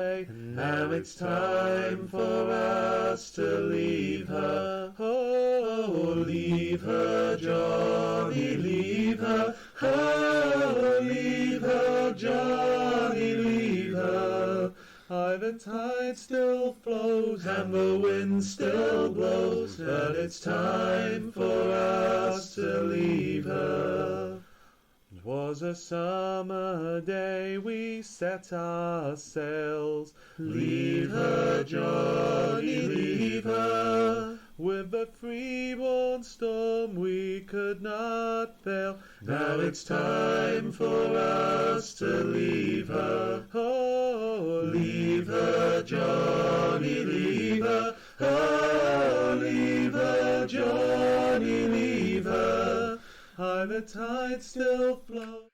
Now it's time for us to leave her. Oh, leave her, Johnny, leave her. Oh, leave her, Johnny, leave her. Aye, the tide still flows and the wind still blows, but it's time for us to leave her. It was a summer day, we set our sails. Leave her, Johnny, leave her. With the freeborn storm we could not fail. Now it's time for us to leave her. Oh, leave her, Johnny, leave her. Oh, leave her, Johnny, leave her. Aye, the tide still flows.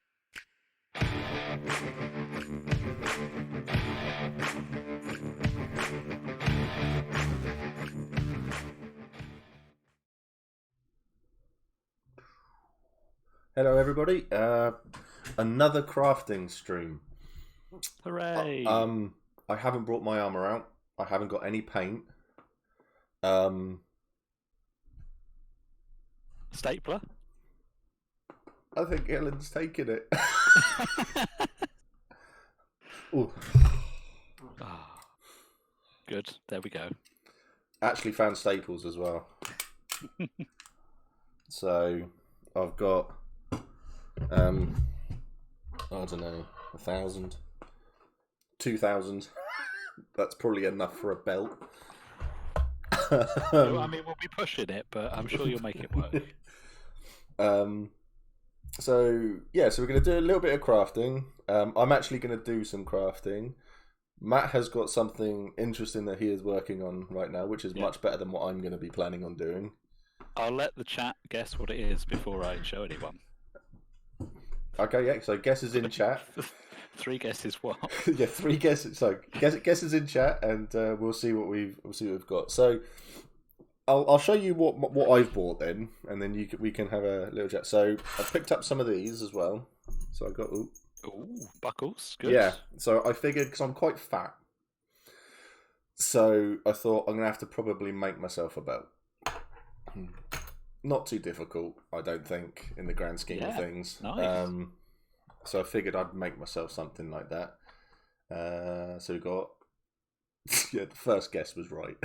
Hello everybody, another crafting stream. Hooray! I haven't brought my armour out. I haven't got any paint. Stapler? I think Ellen's taken it. Ooh. Oh, good, there we go. Actually found staples as well. So I've got I don't know, 1,000, 2,000. That's probably enough for a belt. I mean, we'll be pushing it, but I'm sure you'll make it work. So yeah, so we're going to do a little bit of crafting. I'm actually going to do some crafting. Matt has got something interesting that he is working on right now, which is much better than what I'm going to be planning on doing. I'll let the chat guess what it is before I show anyone. Okay, yeah. So guesses in chat. 3 guesses what? Yeah, 3 guesses. So guesses in chat, and we'll see what we've got. So I'll show you what I've bought then, and then we can have a little chat. So I've picked up some of these as well. So I got buckles. Good. Yeah. So I figured because I'm quite fat, so I thought I'm gonna have to probably make myself a belt. Not too difficult, I don't think, in the grand scheme of things. Nice. So I figured I'd make myself something like that. So we got... yeah, the first guess was right.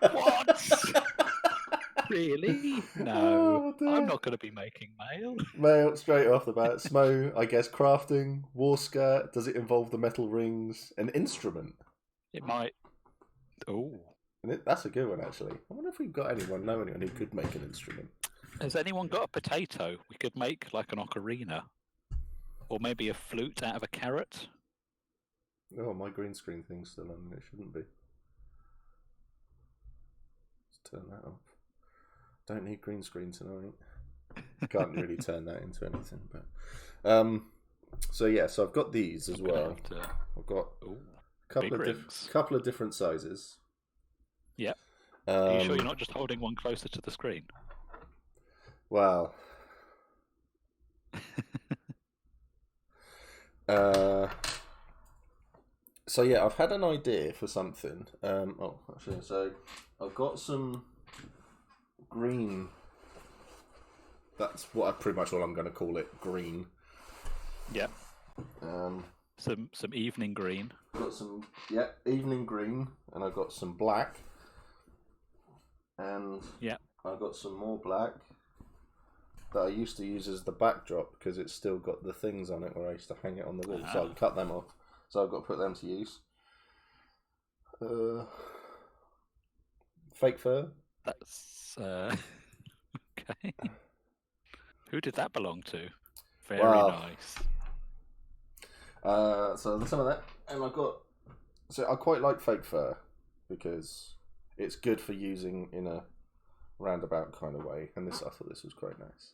What? Really? No. Oh, I'm not going to be making mail. Mail, straight off the bat. Smo, I guess crafting, war skirt. Does it involve the metal rings? An instrument? It might... Oh. That's a good one, actually. I wonder if we've got anyone who could make an instrument. Has anyone got a potato? We could make like an ocarina. Or maybe a flute out of a carrot. Oh, my green screen thing's still on. It shouldn't be. Let's turn that off. Don't need green screen tonight. Can't really turn that into anything. But so yeah, so I've got these as well. I've got a couple of different sizes. Yeah. Are you sure you're not just holding one closer to the screen? Well, so yeah, I've had an idea for something. Actually, so I've got some green. That's what pretty much all I'm going to call it. Green. Yeah. Some evening green. Got some evening green, and I've got some black. And I've got some more black that I used to use as the backdrop because it's still got the things on it where I used to hang it on the wall. So I can cut them off. So I've got to put them to use. Fake fur. That's okay. Who did that belong to? Very nice. So some of that, and I quite like fake fur because it's good for using in a roundabout kind of way, and I thought this was quite nice.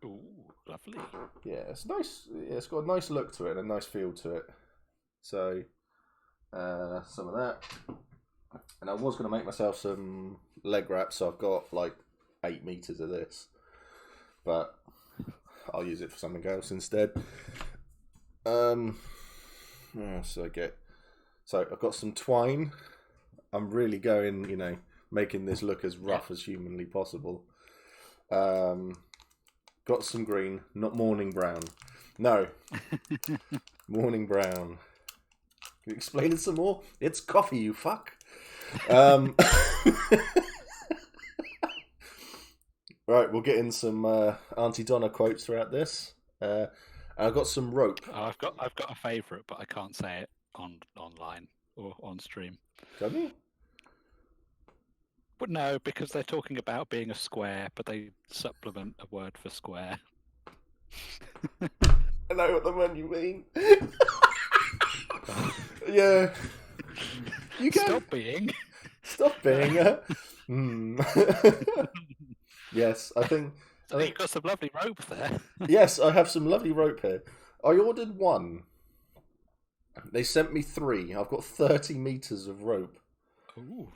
Ooh, lovely. Yeah, it's nice. Yeah, it's got a nice look to it and a nice feel to it. So, some of that, and I was going to make myself some leg wraps. So I've got like 8 meters of this, but I'll use it for something else instead. So I've got some twine. I'm really going, making this look as rough as humanly possible. Got some green, not morning brown. No, morning brown. Can you explain it some more? It's coffee, you fuck. Right, we'll get in some Auntie Donna quotes throughout this. I've got some rope. Oh, I've got a favourite, but I can't say it online or on stream. Can you? But no, because they're talking about being a square, but they supplement a word for square. I know what the one you mean. Yeah. You can Stop being. Yes, I think you've got some lovely rope there. Yes, I have some lovely rope here. I ordered one. They sent me 3. I've got 30 meters of rope. Ooh.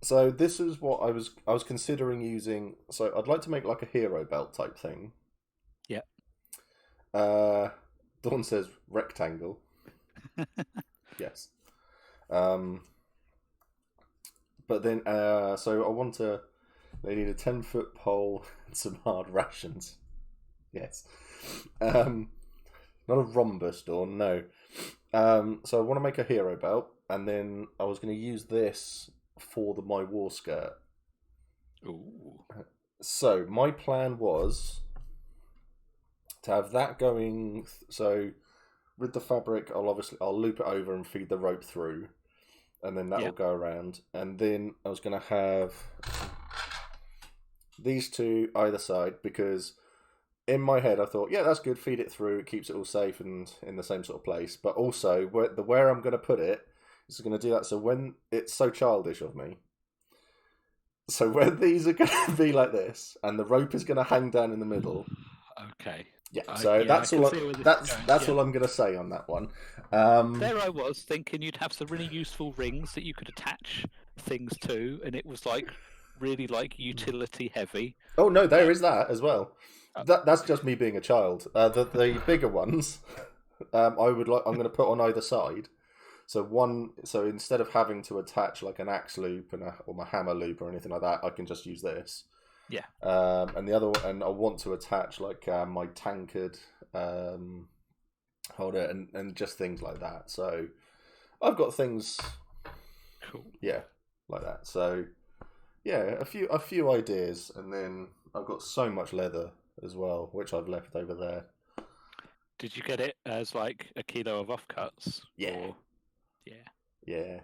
So this is what I was considering using. So I'd like to make like a hero belt type thing. Yeah. Dawn says rectangle. Yes. But then, so I want to. They need a 10-foot pole and some hard rations. Yes. Not a rhombus, Dawn. No. So I want to make a hero belt, and then I was going to use this for my war skirt. Ooh. So my plan was to have that going. So with the fabric, I'll loop it over and feed the rope through, and then that will go around. And then I was going to have these 2 either side, because in my head I thought, yeah, that's good. Feed it through. It keeps it all safe and in the same sort of place. But also where I'm going to put it is going to do that. So when it's so childish of me. So when these are going to be like this, and the rope is going to hang down in the middle. Okay. Yeah. So that's all. That's all I'm going to say on that one. There I was thinking you'd have some really useful rings that you could attach things to, and it was like really like utility heavy. Oh no, there is that as well. That's just me being a child. The bigger ones, I'm going to put on either side. So instead of having to attach like an axe loop or my hammer loop or anything like that, I can just use this. Yeah. And the other, and I want to attach like my tankard holder and just things like that. So I've got things. Cool. Yeah, like that. So yeah, a few ideas, and then I've got so much leather as well, which I've left over there. Did you get it as like a kilo of offcuts? Yeah. Or... Yeah.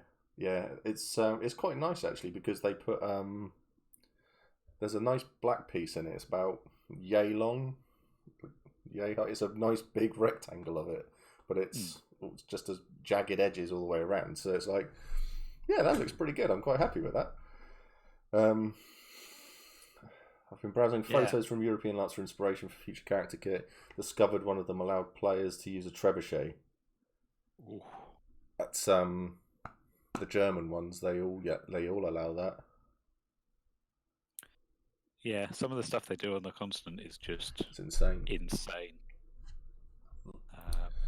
It's quite nice actually, because they put there's a nice black piece in it. It's about yay long. Yay high. It's a nice big rectangle of it, but it's just as jagged edges all the way around. So it's like, yeah, that looks pretty good. I'm quite happy with that. I've been browsing photos from European LARPs for inspiration for future character kit. Discovered one of them allowed players to use a trebuchet. Ooh. That's the German ones. They all allow that. Yeah, some of the stuff they do on the continent is just it's insane.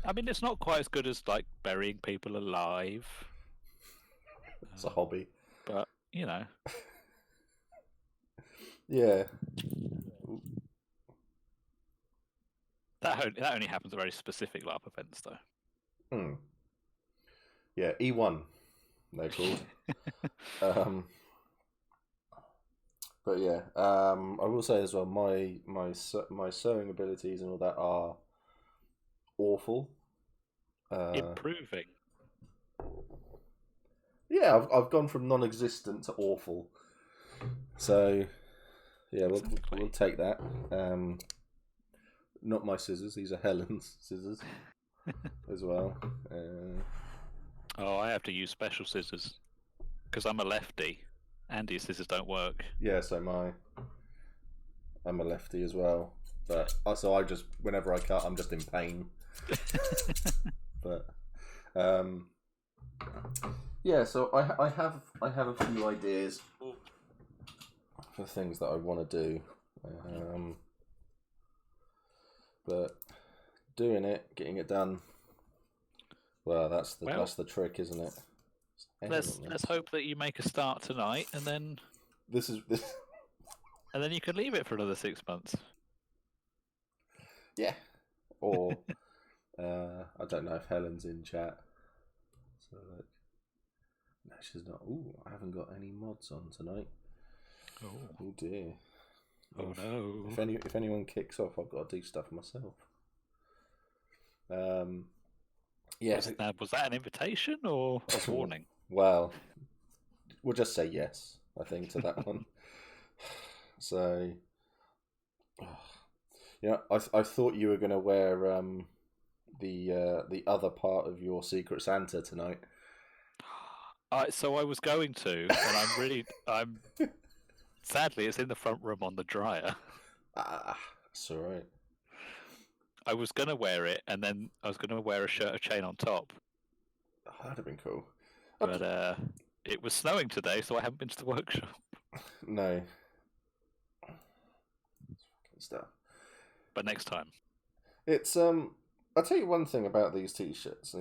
I mean, it's not quite as good as like burying people alive. It's a hobby, but yeah. That only happens at very specific LARP events, though. Yeah, E1, they're called. But yeah, I will say as well, my sewing abilities and all that are awful. Improving. Yeah, I've gone from non-existent to awful. So yeah, we'll take that. Not my scissors; these are Helen's scissors as well. I have to use special scissors because I'm a lefty. Andy's scissors don't work. Yeah, so I'm a lefty as well. But so I just, whenever I cut, I'm just in pain. But yeah, so I have a few ideas for things that I want to do. But doing it, getting it done, Well, that's the trick, isn't it? Let's hope that you make a start tonight, and then this. And then you can leave it for another 6 months. Yeah, or I don't know if Helen's in chat. So look, no, she's not. Ooh, I haven't got any mods on tonight. Oh dear. Oh no. If anyone kicks off, I've got to do stuff myself. Yeah. Was that an invitation or a warning? Well, we'll just say yes, I think, to that one. So, I thought you were going to wear the other part of your Secret Santa tonight. So I was going to, and I'm sadly, it's in the front room on the dryer. That's all right. I was going to wear it, and then I was going to wear a shirt of chain on top. Oh, that'd have been cool. But it was snowing today, so I haven't been to the workshop. No. Stuff. But next time. It's I'll tell you one thing about these t-shirts.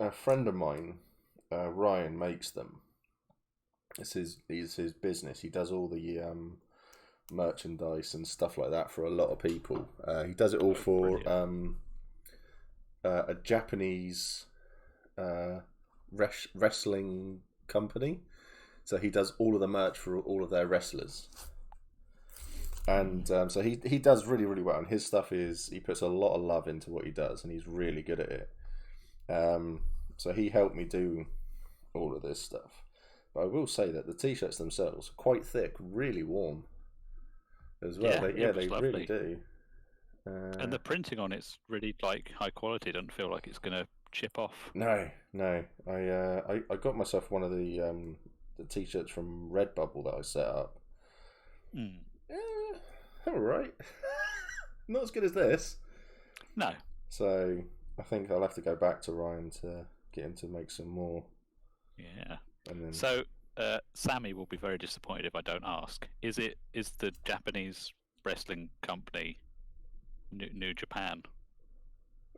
A friend of mine, Ryan, makes them. It's his business. He does all the merchandise and stuff like that for a lot of people. He does it all for a Japanese wrestling company. So he does all of the merch for all of their wrestlers. And so he does really, really well. And his stuff he puts a lot of love into what he does, and he's really good at it. So he helped me do all of this stuff. But I will say that the t-shirts themselves are quite thick, really warm as well. They really do. And the printing on it's really high quality. Doesn't feel like it's going to chip off. No. I got myself one of the t-shirts from Redbubble that I set up. All right. Not as good as this. No. So I think I'll have to go back to Ryan to get him to make some more. Yeah. And then... So Sammy will be very disappointed if I don't ask. Is the Japanese wrestling company New Japan?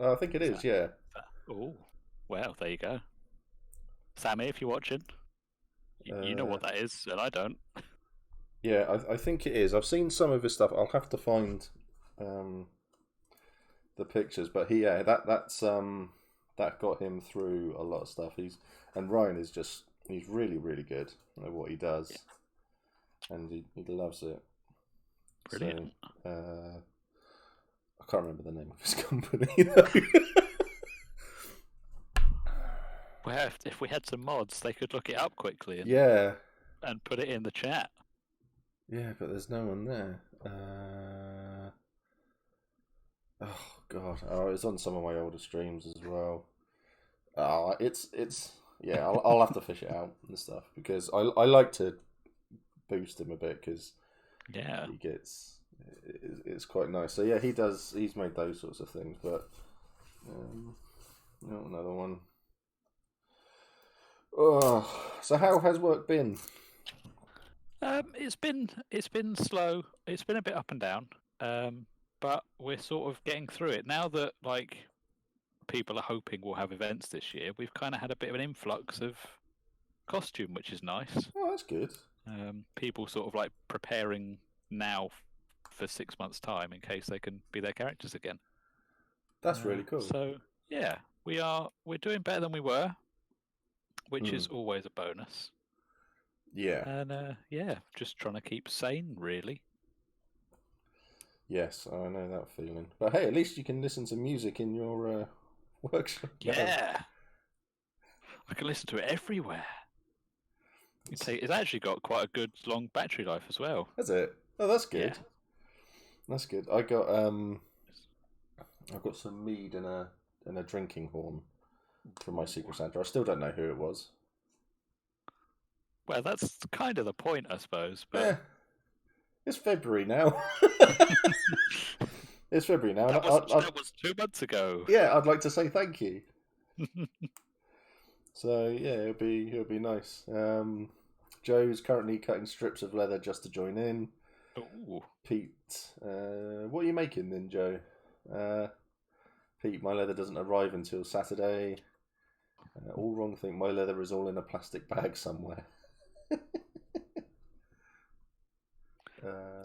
I think it is. Yeah. Oh, well, there you go. Sammy, if you're watching, you know what that is, and I don't. Yeah, I think it is. I've seen some of his stuff. I'll have to find the pictures, but that got him through a lot of stuff. And Ryan is he's really, really good at what he does, and he loves it. Brilliant. So, I can't remember the name of his company. Well, if we had some mods, they could look it up quickly and put it in the chat. Yeah, but there's no one there. Oh god! Oh, it's on some of my older streams as well. I'll have to fish it out and stuff, because I like to boost him a bit, because he gets it's quite nice. So yeah, he's made those sorts of things, but another one. Oh, so how has work been? It's been slow. It's been a bit up and down. But we're sort of getting through it now that people are hoping we'll have events this year. We've kind of had a bit of an influx of costume, which is nice. Oh, that's good. People sort of preparing now for 6 months' time in case they can be their characters again. That's really cool. So yeah, we're doing better than we were, which is always a bonus. Yeah. And just trying to keep sane, really. Yes, I know that feeling. But hey, at least you can listen to music in your workshop. Yeah. I can listen to it everywhere. It's actually got quite a good long battery life as well. Has it? Oh, that's good. Yeah. That's good. I got some mead and a drinking horn from my Secret Santa. I still don't know who it was. Well, that's kind of the point, I suppose. But it's February now. It's February now. That was 2 months ago. Yeah, I'd like to say thank you. So yeah, it'll be nice. Joe's currently cutting strips of leather just to join in. Ooh. Pete, what are you making then, Joe? Pete, my leather doesn't arrive until Saturday. All wrong thing. My leather is all in a plastic bag somewhere.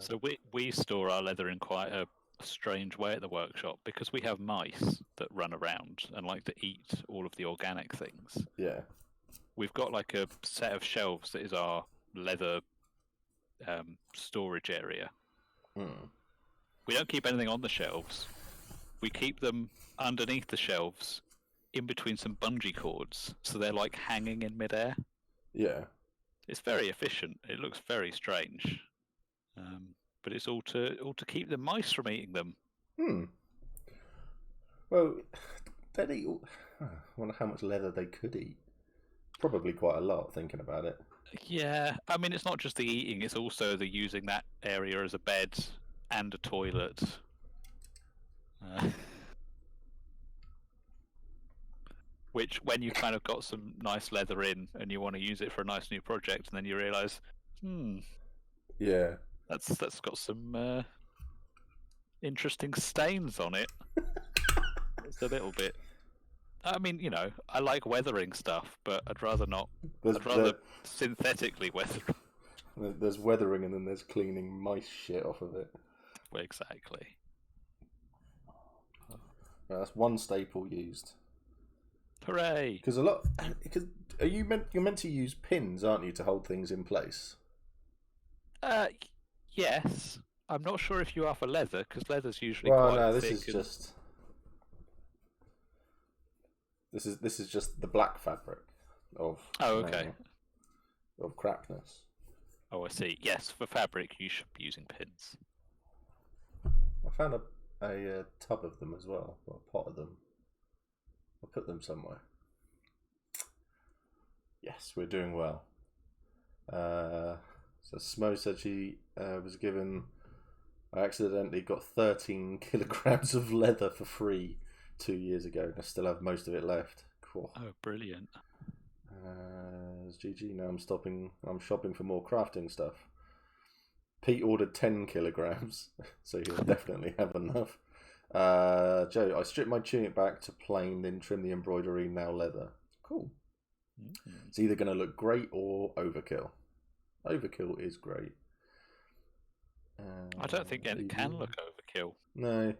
So we store our leather in quite a strange way at the workshop because we have mice that run around and like to eat all of the organic things. Yeah. We've got like a set of shelves that is our leather storage area. We don't keep anything on the shelves. We keep them underneath the shelves in between some bungee cords, so they're like hanging in midair. Yeah. It's very efficient. It looks very strange. But it's all to keep the mice from eating them. Well, they'd eat. I wonder how much leather they could eat. Probably quite a lot, thinking about it. Yeah, I mean, it's not just the eating; it's also the using that area as a bed and a toilet. Which, when you've kind of got some nice leather in and you want to use it for a nice new project, and then you realise, yeah, that's got some interesting stains on it. It's a little bit. I mean, you know, I like weathering stuff, but I'd rather not. I'd rather synthetically weather. There's weathering, and then there's cleaning mice shit off of it. Exactly. Well, that's one staple used. Hooray! Because you're meant to use pins, aren't you, to hold things in place? Yes. I'm not sure if you are for leather, because leather's usually well, quite no, this thick. This is just the black fabric of. Oh, okay. Of crapness. Oh, I see. Yes, for fabric you should be using pins. I found a tub of them as well, or a pot of them. I'll put them somewhere. Yes, we're doing well. So Smo said she was given. I accidentally got 13 kilograms of leather for free 2 years ago, and I still have most of it left. Cool. Oh, brilliant. It's GG. Now I'm shopping for more crafting stuff. Pete ordered 10 kilograms, so he'll definitely have enough. Joe, I stripped my tunic back to plain, then trim the embroidery, now leather. Cool. It's either going to look great or overkill. Overkill is great. I don't think it can look overkill. No.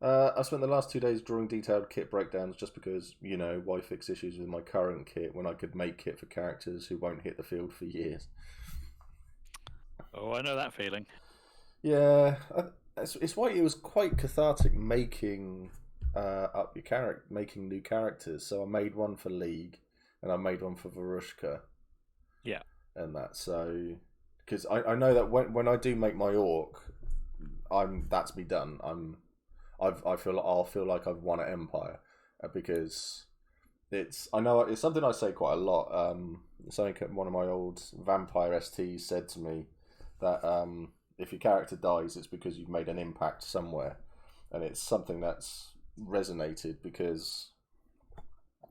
I spent the last 2 days drawing detailed kit breakdowns just because, you know, why fix issues with my current kit when I could make kit for characters who won't hit the field for years. Oh, I know that feeling. Yeah, it's why it was quite cathartic making up your character, making new characters. So I made one for League, and I made one for Varushka. Yeah, and that because I know that when I do make my orc, that's me done. I'll feel like I've won an empire because it's something I say quite a lot. Something one of my old vampire STs said to me that if your character dies, it's because you've made an impact somewhere, and it's something that's resonated because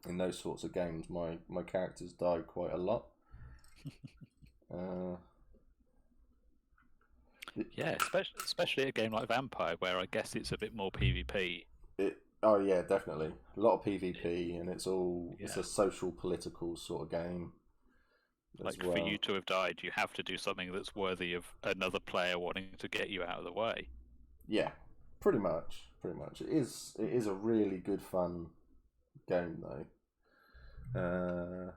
in those sorts of games, my characters die quite a lot. Yeah, especially a game like Vampire, where I guess it's a bit more PvP. Oh yeah, definitely. A lot of PvP, and it's a social, political sort of game. Like for you to have died, you have to do something that's worthy of another player wanting to get you out of the way. Yeah, pretty much. It is a really good fun game though.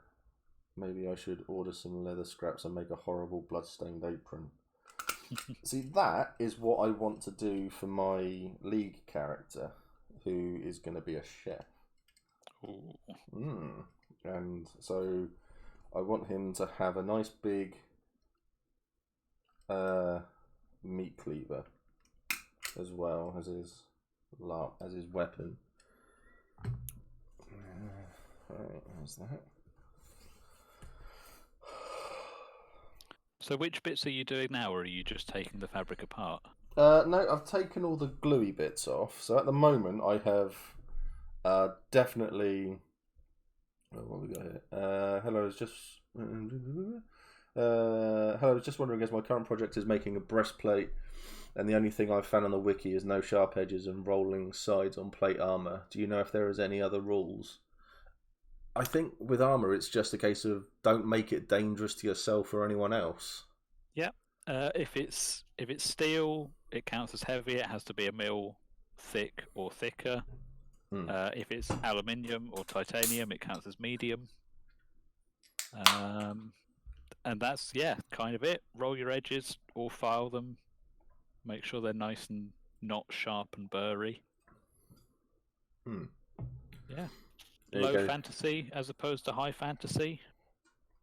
Maybe I should order some leather scraps and make a horrible blood-stained apron. See, that is what I want to do for my League character, who is going to be a chef. Ooh. And so I want him to have a nice big meat cleaver as well as his weapon. Right, there's that. So which bits are you doing now, or are you just taking the fabric apart? No, I've taken all the gluey bits off. So at the moment, I have definitely. Oh, what have we got here? Hello, I was just wondering, as my current project is making a breastplate, and the only thing I've found on the wiki is no sharp edges and rolling sides on plate armor. Do you know if there is any other rules? I think with armor, it's just a case of don't make it dangerous to yourself or anyone else. Yeah. If it's steel, it counts as heavy. It has to be a mil thick or thicker. If it's aluminium or titanium, it counts as medium. And that's kind of it. Roll your edges or file them. Make sure they're nice and not sharp and burry. Yeah. Low fantasy as opposed to high fantasy.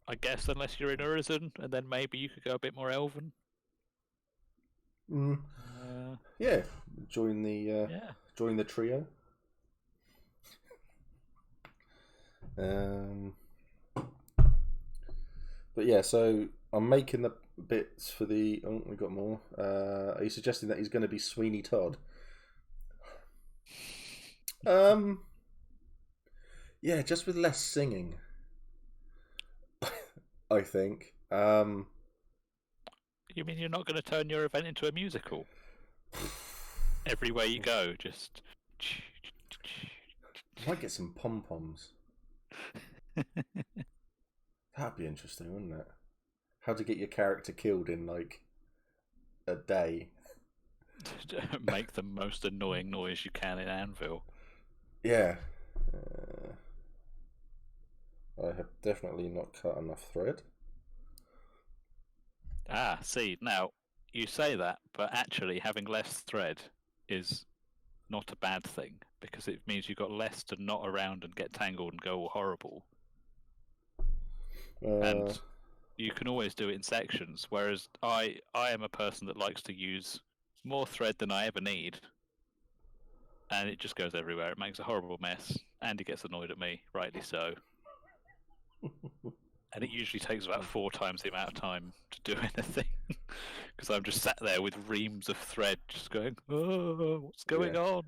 I guess unless you're in Urizen, and then maybe you could go a bit more elven. Yeah. Join the trio. But yeah, so I'm making the bits for the. Oh, we got more. Are you suggesting that he's going to be Sweeney Todd? Yeah, just with less singing. I think. You mean you're not going to turn your event into a musical? Everywhere you go, just. Might get some pom poms. That'd be interesting, wouldn't it? How to get your character killed in like a day. Make the most annoying noise you can in Anvil. Yeah. I have definitely not cut enough thread. See, now, you say that, but actually having less thread is not a bad thing, because it means you've got less to knot around and get tangled and go all horrible. And you can always do it in sections, whereas I am a person that likes to use more thread than I ever need, and it just goes everywhere. It makes a horrible mess. Andy gets annoyed at me, rightly so. And it usually takes about 4 times the amount of time to do anything, because I'm just sat there with reams of thread just going, oh, what's going on?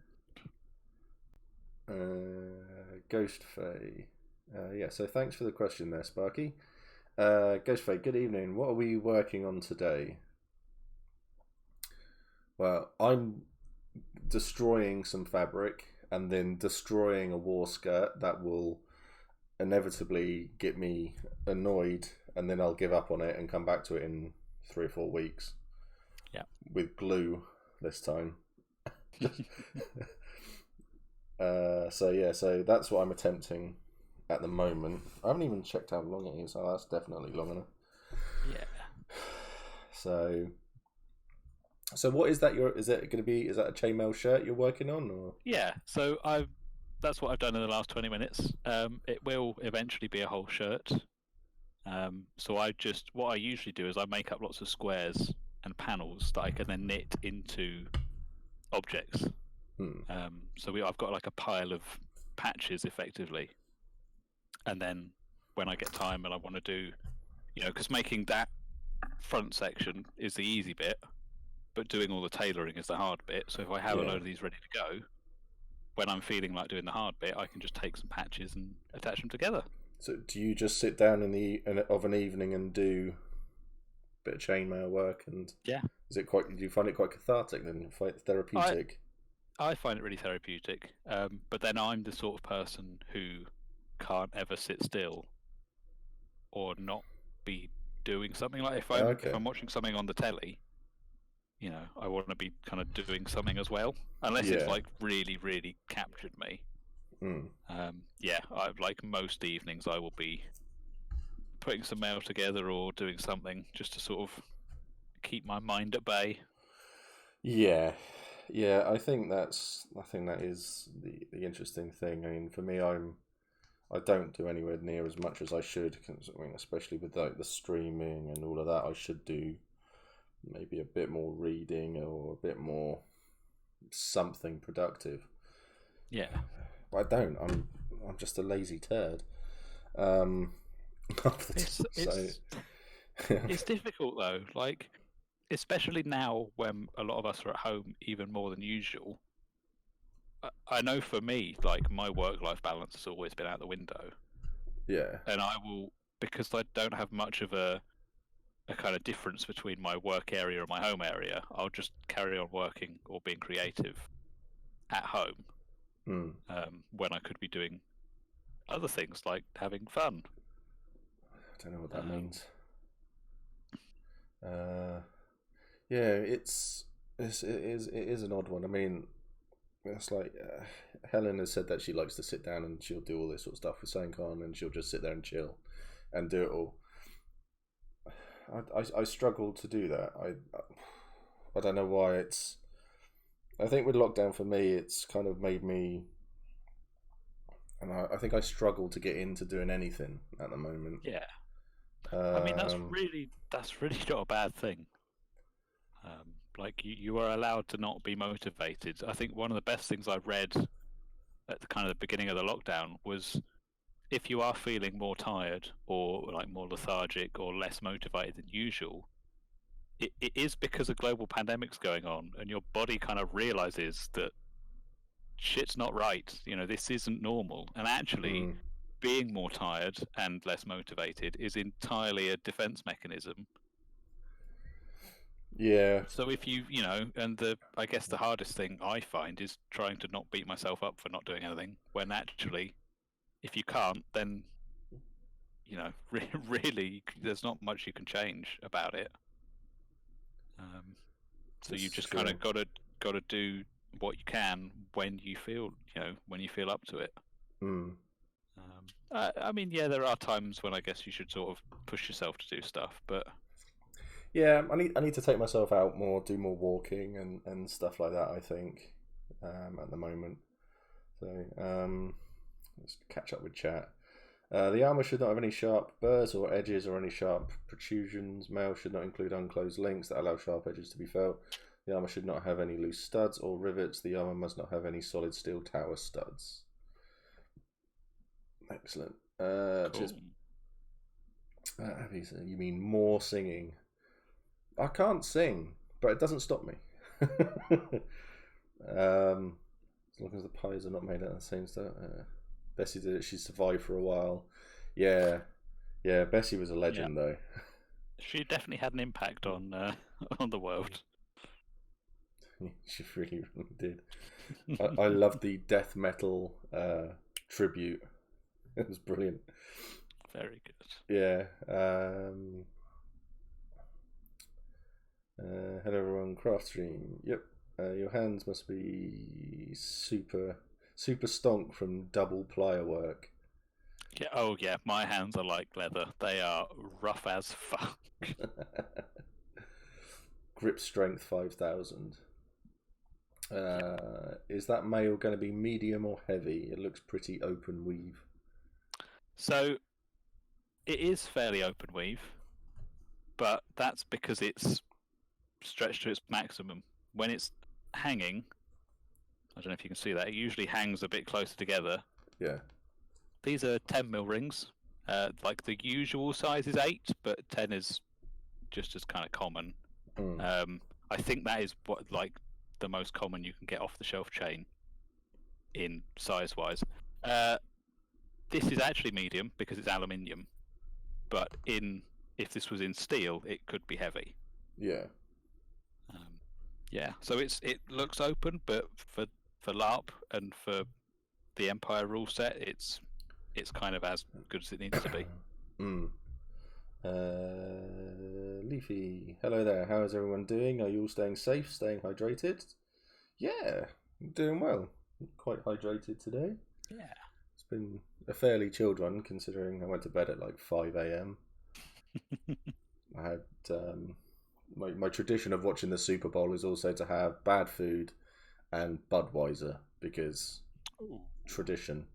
Ghost Fae. So thanks for the question there, Sparky. Ghost Fae, good evening. What are we working on today? Well, I'm destroying some fabric and then destroying a war skirt that will inevitably get me annoyed, and then I'll give up on it and come back to it in 3 or 4 weeks. Yeah. With glue this time. So that's what I'm attempting at the moment. I haven't even checked how long it is. Oh, that's definitely long enough. Yeah. So what is that? Is that a chainmail shirt you're working on, or? Yeah. So that's what I've done in the last 20 minutes. It will eventually be a whole shirt. So what I usually do is I make up lots of squares and panels that I can then knit into objects. I've got like a pile of patches effectively, and then when I get time and I want to do, because making that front section is the easy bit, but doing all the tailoring is the hard bit. So if I have a load of these ready to go, when I'm feeling like doing the hard bit, I can just take some patches and attach them together. So do you just sit down of an evening and do a bit of chainmail work? And yeah, do you find it quite cathartic then, quite therapeutic? I find it really therapeutic. But then I'm the sort of person who can't ever sit still or not be doing something. Like if I'm watching something on the telly, I want to be kind of doing something as well, unless it's like really, really captured me. Like most evenings, I will be putting some mail together or doing something just to sort of keep my mind at bay. Yeah, I think that is the interesting thing. I mean, for me, I don't do anywhere near as much as I should. I mean, especially with like the streaming and all of that, I should do maybe a bit more reading or a bit more something productive. Yeah, but I don't. I'm just a lazy turd. It's difficult though. Like, especially now when a lot of us are at home even more than usual. I know for me, like, my work-life balance has always been out the window. Yeah. And I will, because I don't have much of a kind of difference between my work area and my home area, I'll just carry on working or being creative at home when I could be doing other things like having fun. I don't know what that means. Yeah, it is an odd one. I mean, it's like Helen has said that she likes to sit down and she'll do all this sort of stuff with Sankan, and she'll just sit there and chill and do it all. I struggle to do that. I don't know why. I think with lockdown for me, it's kind of made me, and I think I struggle to get into doing anything at the moment. Yeah, I mean that's really not a bad thing. Like you are allowed to not be motivated. I think one of the best things I've read at the kind of the beginning of the lockdown was, if you are feeling more tired or like more lethargic or less motivated than usual, it is because a global pandemic's going on and your body kind of realizes that shit's not right. This isn't normal. And actually, being more tired and less motivated is entirely a defense mechanism. Yeah. So if and I guess the hardest thing I find is trying to not beat myself up for not doing anything, when actually, if you can't, then really, there's not much you can change about it. So you just kind of got to do what you can when you feel up to it. I mean, yeah, there are times when I guess you should sort of push yourself to do stuff, but yeah, I need to take myself out more, do more walking and stuff like that. I think at the moment. So let's catch up with chat. The armour should not have any sharp burrs or edges or any sharp protrusions. Mail should not include unclosed links that allow sharp edges to be felt. The armour should not have any loose studs or rivets. The armour must not have any solid steel tower studs. Excellent. cool. You mean more singing? I can't sing, but it doesn't stop me. As long as the pies are not made out of the same stuff. Bessie did it. She survived for a while. Yeah. Bessie was a legend, though. She definitely had an impact on the world. She really, really did. I loved the death metal tribute. It was brilliant. Very good. Yeah. Hello everyone, craft stream. Yep. Your hands must be super stonk from double plier work. Yeah. Oh yeah, my hands are like leather. They are rough as fuck. Grip strength 5,000. Is that mail going to be medium or heavy? It looks pretty open weave. So it is fairly open weave, but that's because it's stretched to its maximum. When it's hanging, I don't know if you can see that, it usually hangs a bit closer together. Yeah. These are 10mm rings. Like the usual size is 8, but 10 is just as kind of common. I think that is what like the most common you can get off the shelf chain in size wise. This is actually medium because it's aluminium, but if this was in steel, it could be heavy. Yeah. Yeah. So it looks open, but for LARP and for the Empire rule set, it's kind of as good as it needs to be. Leafy, hello there. How is everyone doing? Are you all staying safe, staying hydrated? Yeah, I'm doing well. Quite hydrated today. Yeah. It's been a fairly chilled one considering I went to bed at like 5 a.m. I had my tradition of watching the Super Bowl is also to have bad food and Budweiser because tradition.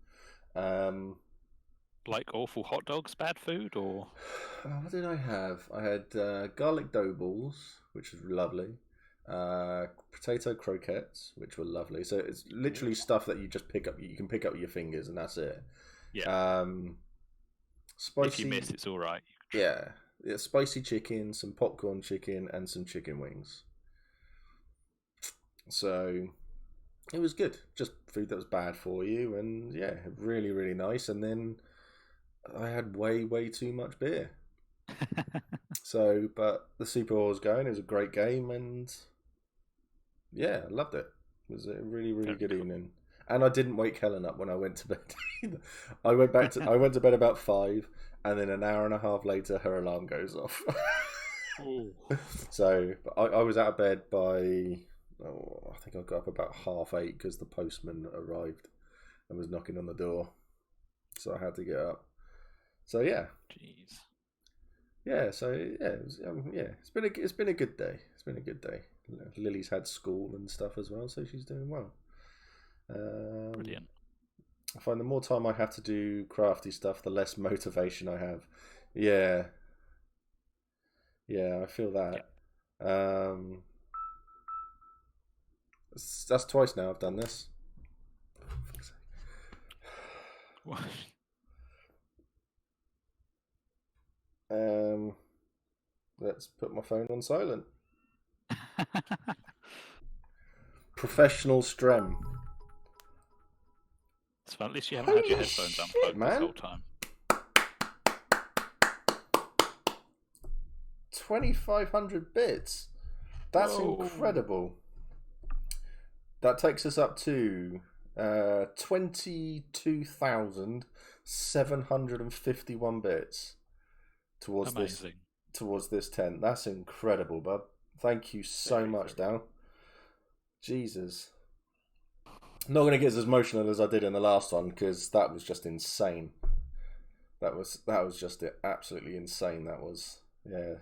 Like awful hot dogs, bad food, or what did I have? I had garlic dough balls, which was lovely. Potato croquettes, which were lovely. So it's literally stuff that you just pick up. You can pick up with your fingers, and that's it. Yeah. Spicy. If you miss, it's all right. Yeah, spicy chicken, some popcorn chicken, and some chicken wings. So it was good. Just food that was bad for you, and yeah, really, really nice. And then I had way too much beer. So, but the Super Bowl was going. It was a great game, and yeah, I loved it. It was a really, really good evening. And I didn't wake Helen up when I went to bed either. I went to bed about 5, and then an hour and a half later, her alarm goes off. So I was out of bed by, I think I got up about 8:30 because the postman arrived and was knocking on the door. So I had to get up. So yeah. Jeez. Yeah. So yeah, it's been a good day. It's been a good day. Lily's had school and stuff as well, so she's doing well. Brilliant. I find the more time I have to do crafty stuff, the less motivation I have. Yeah. Yeah, I feel that. Yeah. That's twice now I've done this. What? Let's put my phone on silent. Professional strem. It's fun. At least you haven't had your headphones unplugged this whole time. 2,500 bits. That's incredible. That takes us up to 22,751 bits towards this tent. That's incredible, bub. Thank you so much, Dan. Jesus. I'm not going to get as emotional as I did in the last one because that was just insane. That was just absolutely insane. That was, yeah,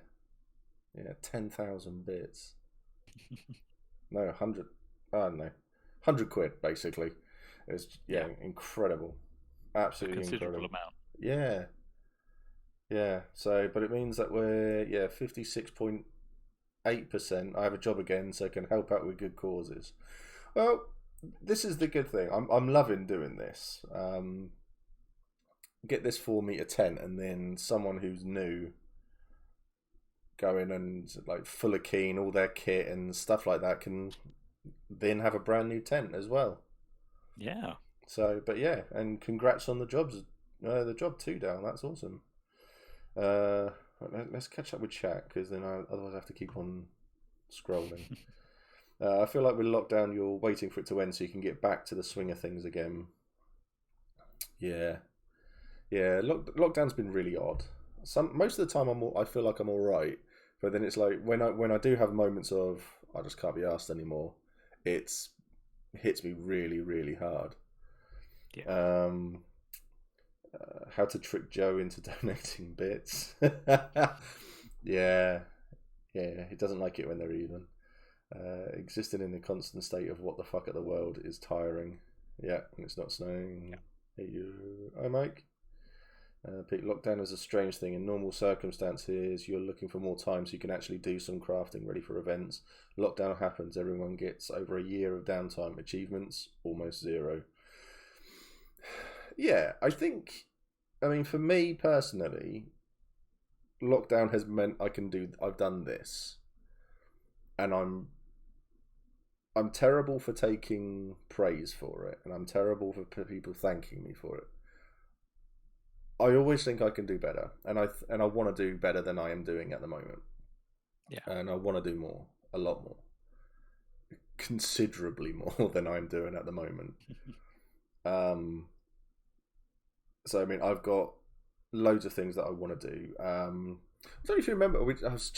10,000 bits. No, 100. I don't know, 100 quid basically. It's incredible, absolutely incredible amount. Yeah. So, but it means that we're 56.8%. I have a job again, so I can help out with good causes. Well, this is the good thing. I'm loving doing this. Get this 4-meter tent, and then someone who's new go in and like full of keen, all their kit and stuff like that can then have a brand new tent as well. Yeah. So, but yeah, and congrats on the job too, Dal. That's awesome. Let's catch up with chat because then otherwise I have to keep on scrolling. I feel like with lockdown, you're waiting for it to end so you can get back to the swing of things again. Yeah. Lockdown's been really odd. Most of the time, I feel like I'm all right, but then it's like when I do have moments of I just can't be arsed anymore, it hits me really, really hard. Yeah. How to trick Joe into donating bits. Yeah, he doesn't like it when they're even. Existing in a constant state of what the fuck at the world is tiring. Yeah, and it's not snowing. Yeah. Hey, hi Mike. Lockdown is a strange thing. In normal circumstances, you're looking for more time so you can actually do some crafting ready for events. Lockdown happens, everyone gets over a year of downtime. Achievements, almost 0. Yeah, I mean, for me personally, lockdown has meant I've done this. And I'm terrible for taking praise for it, and I'm terrible for people thanking me for it. I always think I can do better, and I want to do better than I am doing at the moment. Yeah, and I want to do more, a lot more, considerably more than I'm doing at the moment. So I mean, I've got loads of things that I want to do. I don't know if you remember. I can't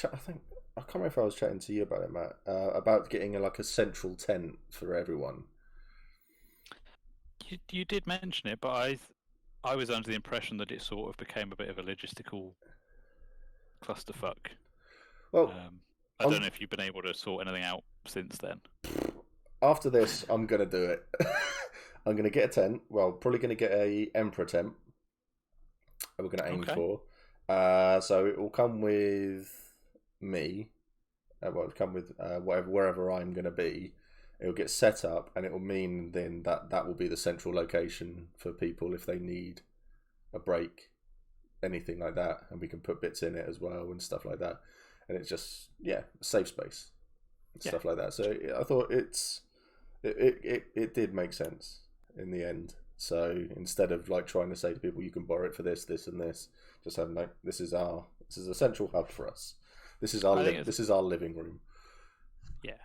remember if I was chatting to you about it, Matt. About getting a central tent for everyone. You did mention it, but I was under the impression that it sort of became a bit of a logistical clusterfuck. Well, I don't know if you've been able to sort anything out since then. After this, I'm going to do it. I'm going to get a tent. Well, probably going to get a Emperor tent. We're going to aim for. So it will come with me. It'll come with wherever I'm going to be. It'll get set up, and it will mean then that will be the central location for people if they need a break, anything like that, and we can put bits in it as well and stuff like that. And it's just safe space, stuff like that. So I thought it did make sense in the end. So instead of trying to say to people you can borrow it for this, this, and this, just have this is a central hub for us. This is our living room. Yeah,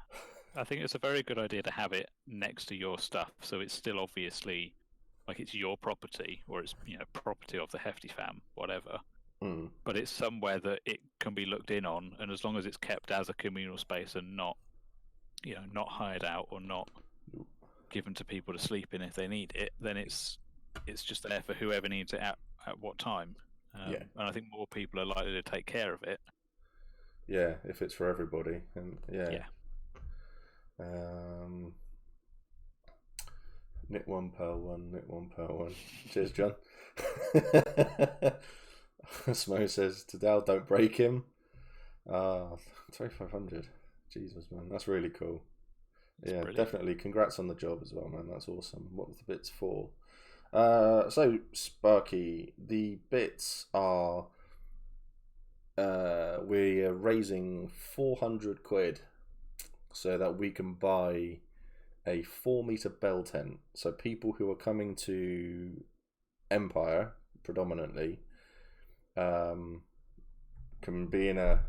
I think it's a very good idea to have it next to your stuff, so it's still obviously like it's your property, or it's property of the Hefty fam, whatever. But it's somewhere that it can be looked in on, and as long as it's kept as a communal space and not hired out or not given to people to sleep in if they need it, then it's just there for whoever needs it at what time. And I think more people are likely to take care of it. Yeah, if it's for everybody, and knit one, pearl one, knit one, pearl one. Cheers, John. Smo says to Dal, don't break him. 2,500. Jesus, man, that's really cool. Brilliant. Definitely. Congrats on the job as well, man. That's awesome. What was the bits for? So Sparky, the bits are. We're raising 400 quid so that we can buy a 4-meter bell tent. So people who are coming to Empire predominantly can be in a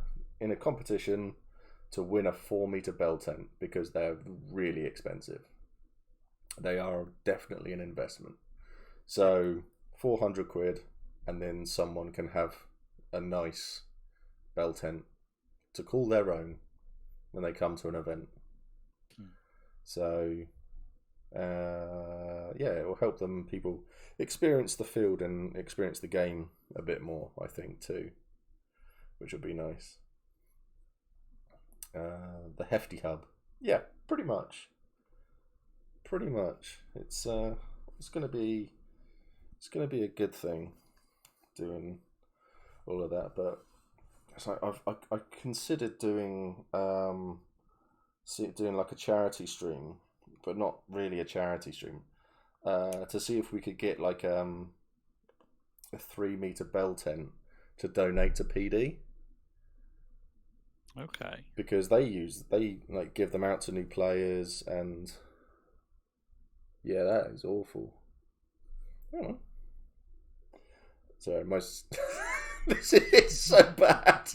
competition to win a 4-meter bell tent, because they're really expensive. They are definitely an investment. So 400 quid, and then someone can have a nice bell tent to call their own when they come to an event. So it will help people experience the field and experience the game a bit more, I think, too, which would be nice. The Hefty Hub, pretty much. It's gonna be a good thing doing all of that, but so I considered doing like a charity stream, but not really a charity stream, to see if we could get like a 3-meter bell tent to donate to PD. Okay. Because they like give them out to new players, and that is awful. Oh. Sorry, this is so bad.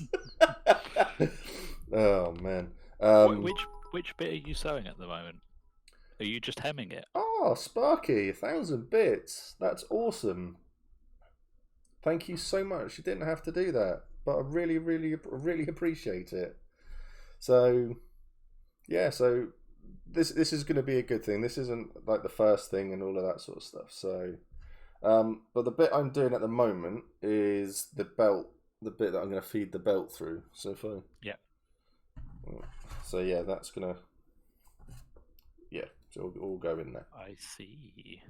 Oh man. Which bit are you sewing at the moment? Are you just hemming it? Oh, Sparky, 1,000 bits. That's awesome. Thank you so much. You didn't have to do that, but I really, really, really appreciate it. So, so this is going to be a good thing. This isn't like the first thing and all of that sort of stuff. So, but the bit I'm doing at the moment is the belt, the bit that I'm going to feed the belt through. So if I So that's gonna so it'll all go in there. I see.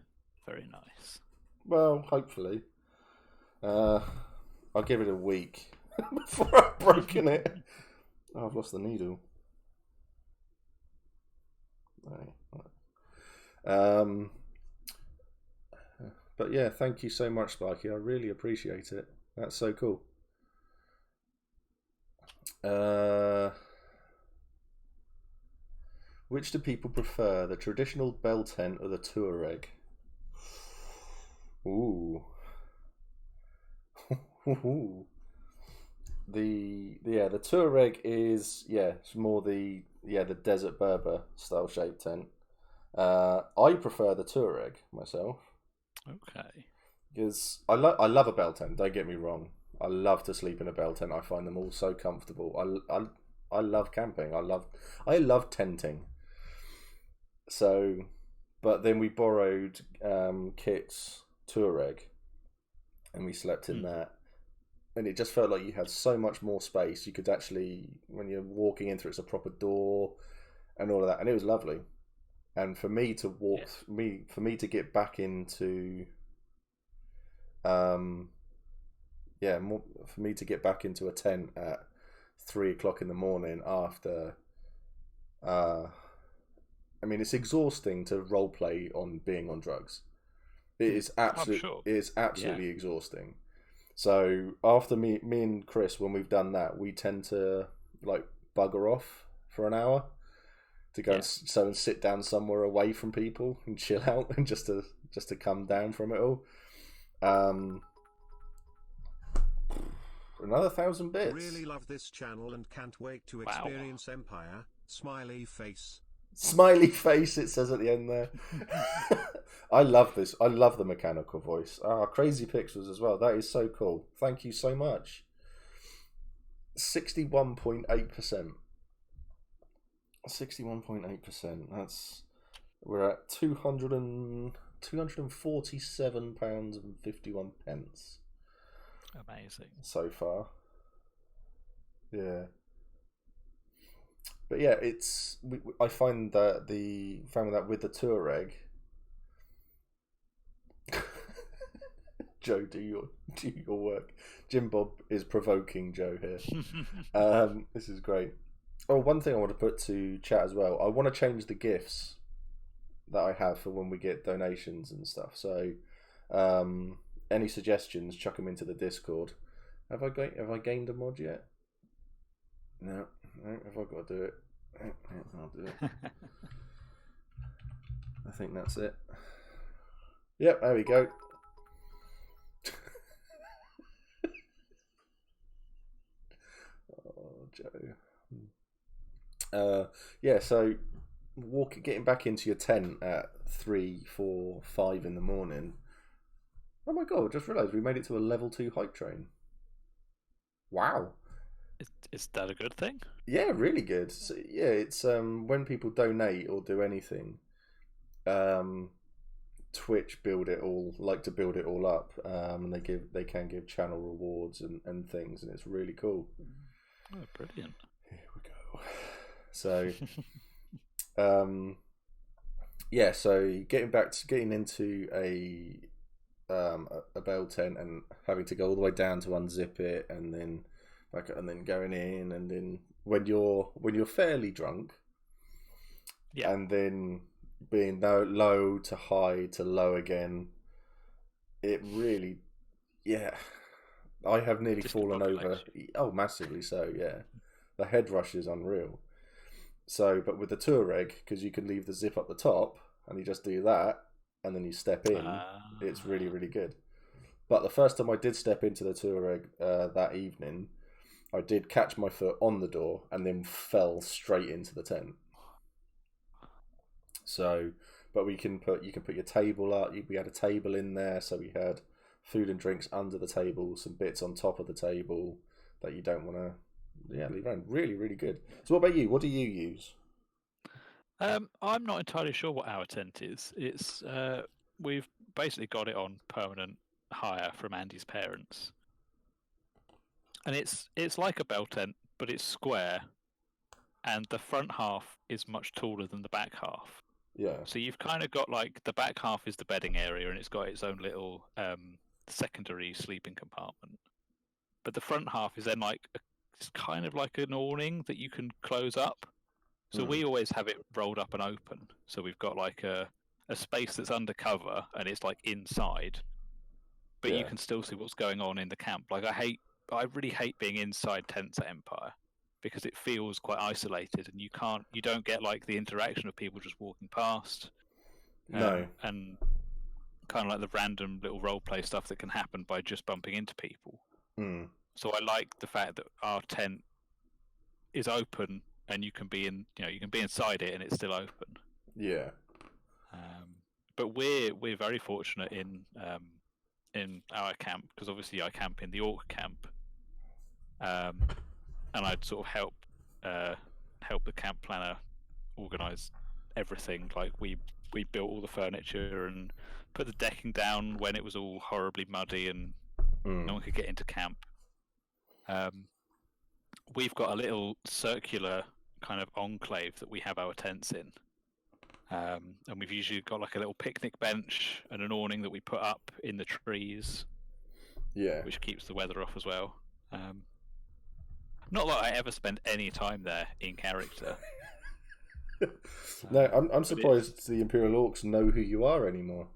Very nice. Well, hopefully. I'll give it a week before I've broken it. Oh, I've lost the needle. But thank you so much, Sparky. I really appreciate it. That's so cool. Which do people prefer, the traditional bell tent or the Tuareg? Ooh. The Tuareg is it's more the desert Berber style shaped tent. I prefer the Tuareg myself. Okay. Because I love a bell tent. Don't get me wrong. I love to sleep in a bell tent. I find them all so comfortable. I love camping. I love tenting. So, but then we borrowed Kit's Tuareg, and we slept in that. And it just felt like you had so much more space. You could actually, when you're walking in through, it's a proper door and all of that. And it was lovely. And for me to for me to get back into, for me to get back into a tent at 3 o'clock in the morning after, it's exhausting to role play on being on drugs. It is absolutely exhausting. So after me and Chris, when we've done that, we tend to like bugger off for an hour to go and sit down somewhere away from people and chill out, and just to come down from it all. Another 1,000 bits. Really love this channel and can't wait to experience Empire. Smiley face. Smiley face, it says at the end there. I love this. I love the mechanical voice. Crazy pixels as well. That is so cool. Thank you so much. 61.8%. 61.8%. We're at £247.51 Amazing. so far. Yeah. But yeah, I find that with the Touareg. Joe, do your work. Jim Bob is provoking Joe here. This is great. Oh, one thing I want to put to chat as well. I want to change the gifts that I have for when we get donations and stuff. So, any suggestions? Chuck them into the Discord. Have I gained a mod yet? No. Have I got to do it? I'll do it. I think that's it. Yep, there we go. Oh, Joe. Yeah, so getting back into your tent at 3, 4, 5 in the morning. Oh my god, I just realised we made it to a level 2 hype train. Wow. Is that a good thing? Yeah, really good. So, yeah, it's when people donate or do anything, Twitch build it all up, and they can give channel rewards and things, and it's really cool. Oh, brilliant. Here we go. So, yeah. So getting into a bell tent and having to go all the way down to unzip it, and then going in, and then when you're fairly drunk, yeah, and then being low to high to low again, it really, yeah. I have nearly fallen over. Oh, massively so, yeah. The head rush is unreal. So, but with the Touareg, because you can leave the zip up the top, and you just do that, and then you step in, it's really, really good. But the first time I did step into the Touareg that evening, I did catch my foot on the door, and then fell straight into the tent. So, but you can put your table up. We had a table in there, so we had food and drinks under the table, some bits on top of the table that you don't want to, leave around. Really, really good. So, what about you? What do you use? I'm not entirely sure what our tent is. It's we've basically got it on permanent hire from Andy's parents, and it's like a bell tent, but it's square, and the front half is much taller than the back half. Yeah. So you've kind of got like the back half is the bedding area, and it's got its own little secondary sleeping compartment. But the front half is then it's kind of like an awning that you can close up. So we always have it rolled up and open. So we've got like a space that's undercover and it's like inside, but you can still see what's going on in the camp. Like I really hate being inside tents at Empire, because it feels quite isolated, and you don't get like the interaction of people just walking past. No. And kind of like the random little roleplay stuff that can happen by just bumping into people. So I like the fact that our tent is open, and you can be inside it and it's still open. Yeah. But we're very fortunate in our camp, because obviously I camp in the Orc camp. And I'd sort of help the camp planner organise everything. Like we built all the furniture and put the decking down when it was all horribly muddy and no one could get into camp. We've got a little circular kind of enclave that we have our tents in, and we've usually got like a little picnic bench and an awning that we put up in the trees, which keeps the weather off as well. Not that I ever spend any time there in character. No, I'm surprised the Imperial Orcs know who you are anymore.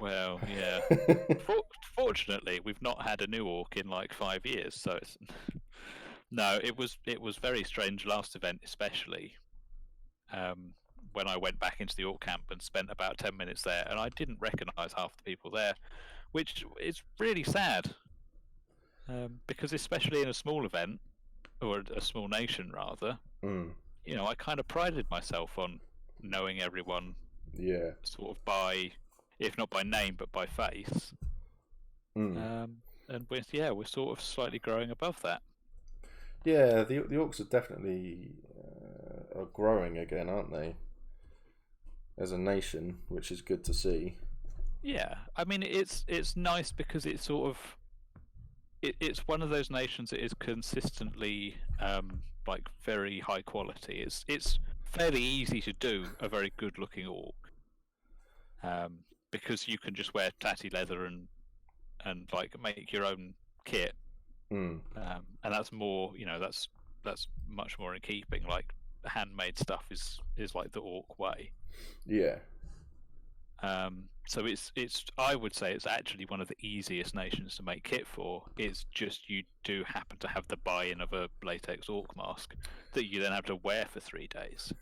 Well, yeah. Fortunately, we've not had a new orc in like 5 years, so it's... No, it was very strange last event, especially when I went back into the orc camp and spent about 10 minutes there, and I didn't recognise half the people there, which is really sad. Because especially in a small event, or a small nation rather, I kind of prided myself on knowing everyone. Yeah. Sort of by, if not by name, but by face. And we're sort of slightly growing above that. Yeah, the orcs are definitely are growing again, aren't they? As a nation, which is good to see. Yeah, I mean it's nice because it's sort of it's one of those nations that is consistently like very high quality. It's fairly easy to do a very good looking orc, because you can just wear tatty leather and like make your own kit, and that's more, that's much more in keeping. Like handmade stuff is like the orc way. Yeah. So it's I would say it's actually one of the easiest nations to make kit for. It's just you do happen to have the buy-in of a latex orc mask that you then have to wear for 3 days.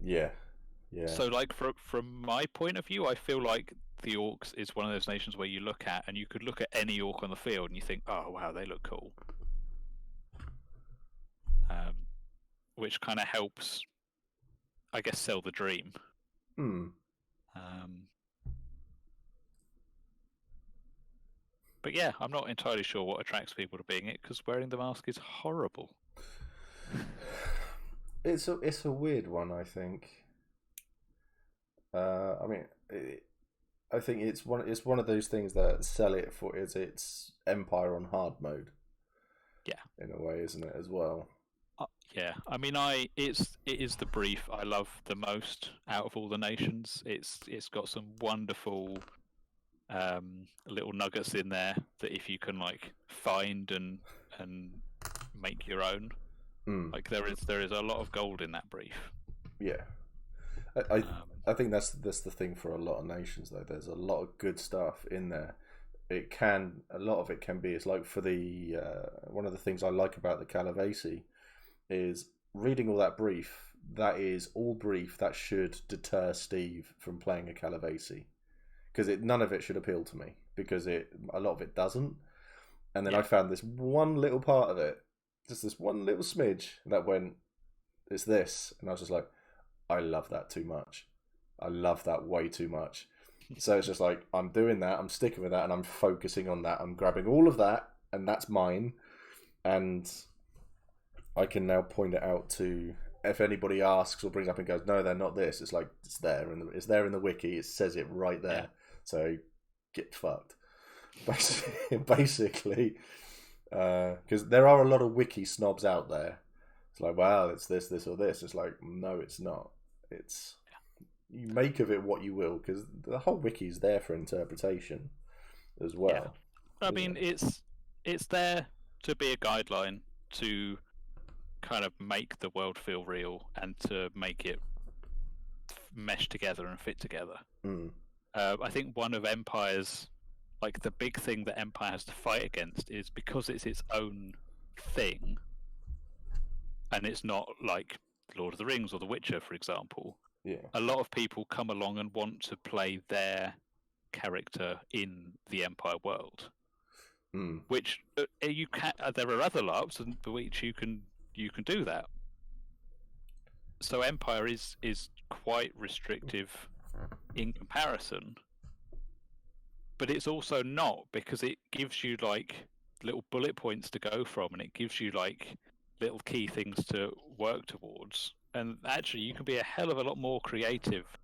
Yeah. Yeah. So like from my point of view, I feel like the orcs is one of those nations where you look at and you could look at any orc on the field and you think, oh wow, they look cool. Which kind of helps, I guess, sell the dream. But yeah, I'm not entirely sure what attracts people to being it, because wearing the mask is horrible. It's a weird one, I think. I mean, I think it's one of those things that sell it for its Empire on hard mode. Yeah, in a way, isn't it, as well? Yeah, I mean, it is the brief I love the most out of all the nations. It's got some wonderful little nuggets in there that if you can like find and make your own, like there is a lot of gold in that brief. Yeah, I think that's the thing for a lot of nations though. There's a lot of good stuff in there. A lot of it can be. It's like for the one of the things I like about the Calavesi is reading all that brief. That is all brief that should deter Steve from playing a Calavesi, because none of it should appeal to me, because a lot of it doesn't. And then I found this one little part of it, just this one little smidge that went, it's this, and I was just like, I love that too much. I love that way too much. So it's just like, I'm doing that, I'm sticking with that, and I'm focusing on that. I'm grabbing all of that, and that's mine. And I can now point it out to, if anybody asks or brings up and goes, no, they're not this. It's like, it's there in the wiki. It says it right there. Yeah. So get fucked. Basically, because there are a lot of wiki snobs out there. It's like, wow, it's this, or this. It's like, no, it's not. It's, you make of it what you will, because the whole wiki is there for interpretation as well. Yeah. I mean, it's there to be a guideline to kind of make the world feel real and to make it mesh together and fit together. I think one of Empire's, like the big thing that Empire has to fight against is because it's its own thing, and it's not like Lord of the Rings or The Witcher, for example. Yeah. A lot of people come along and want to play their character in the Empire world, which you can. There are other LARPs in which you can do that. So Empire is quite restrictive in comparison, but it's also not, because it gives you like little bullet points to go from, and it gives you like little key things to work towards. And actually, you can be a hell of a lot more creative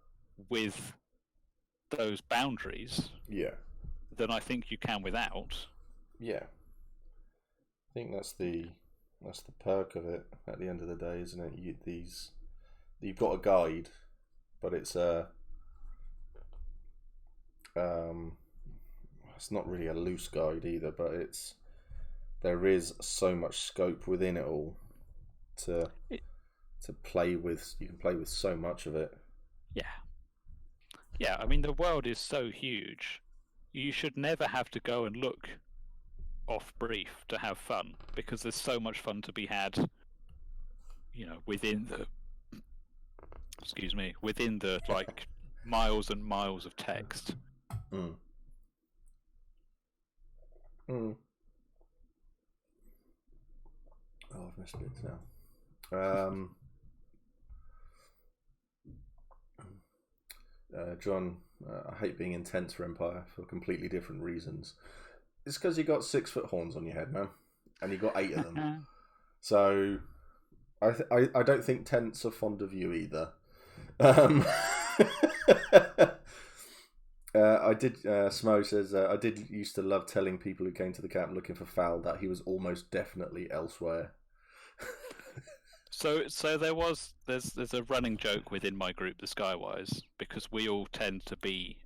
with those boundaries. Yeah. Than I think you can without. Yeah. I think that's the perk of it at the end of the day, isn't it? You've got a guide, but it's not really a loose guide either, but there is so much scope within it all to play with. You can play with so much of it. Yeah, I mean, the world is so huge. You should never have to go and look off brief to have fun, because there's so much fun to be had, within the like miles and miles of text. Oh, I've missed it now. John, I hate being intense for Empire for completely different reasons. It's because you got 6-foot horns on your head, man, and you got 8 of them. So I don't think tents are fond of you either. Smo says, I did used to love telling people who came to the camp looking for Fowl that he was almost definitely elsewhere. So there's a running joke within my group, the Skywise, because we all tend to be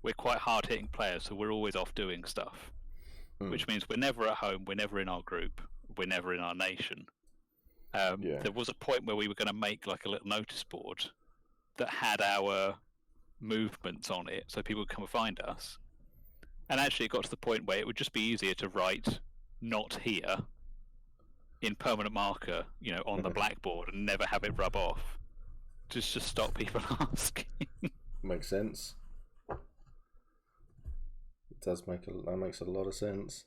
we're quite hard hitting players, so we're always off doing stuff, which means we're never at home, we're never in our group, we're never in our nation. There was a point where we were going to make like a little notice board that had our movements on it, so people would come and find us. And actually, it got to the point where it would just be easier to write "not here" in permanent marker, on the blackboard, and never have it rub off. Just to stop people asking. Makes sense. It does that makes a lot of sense.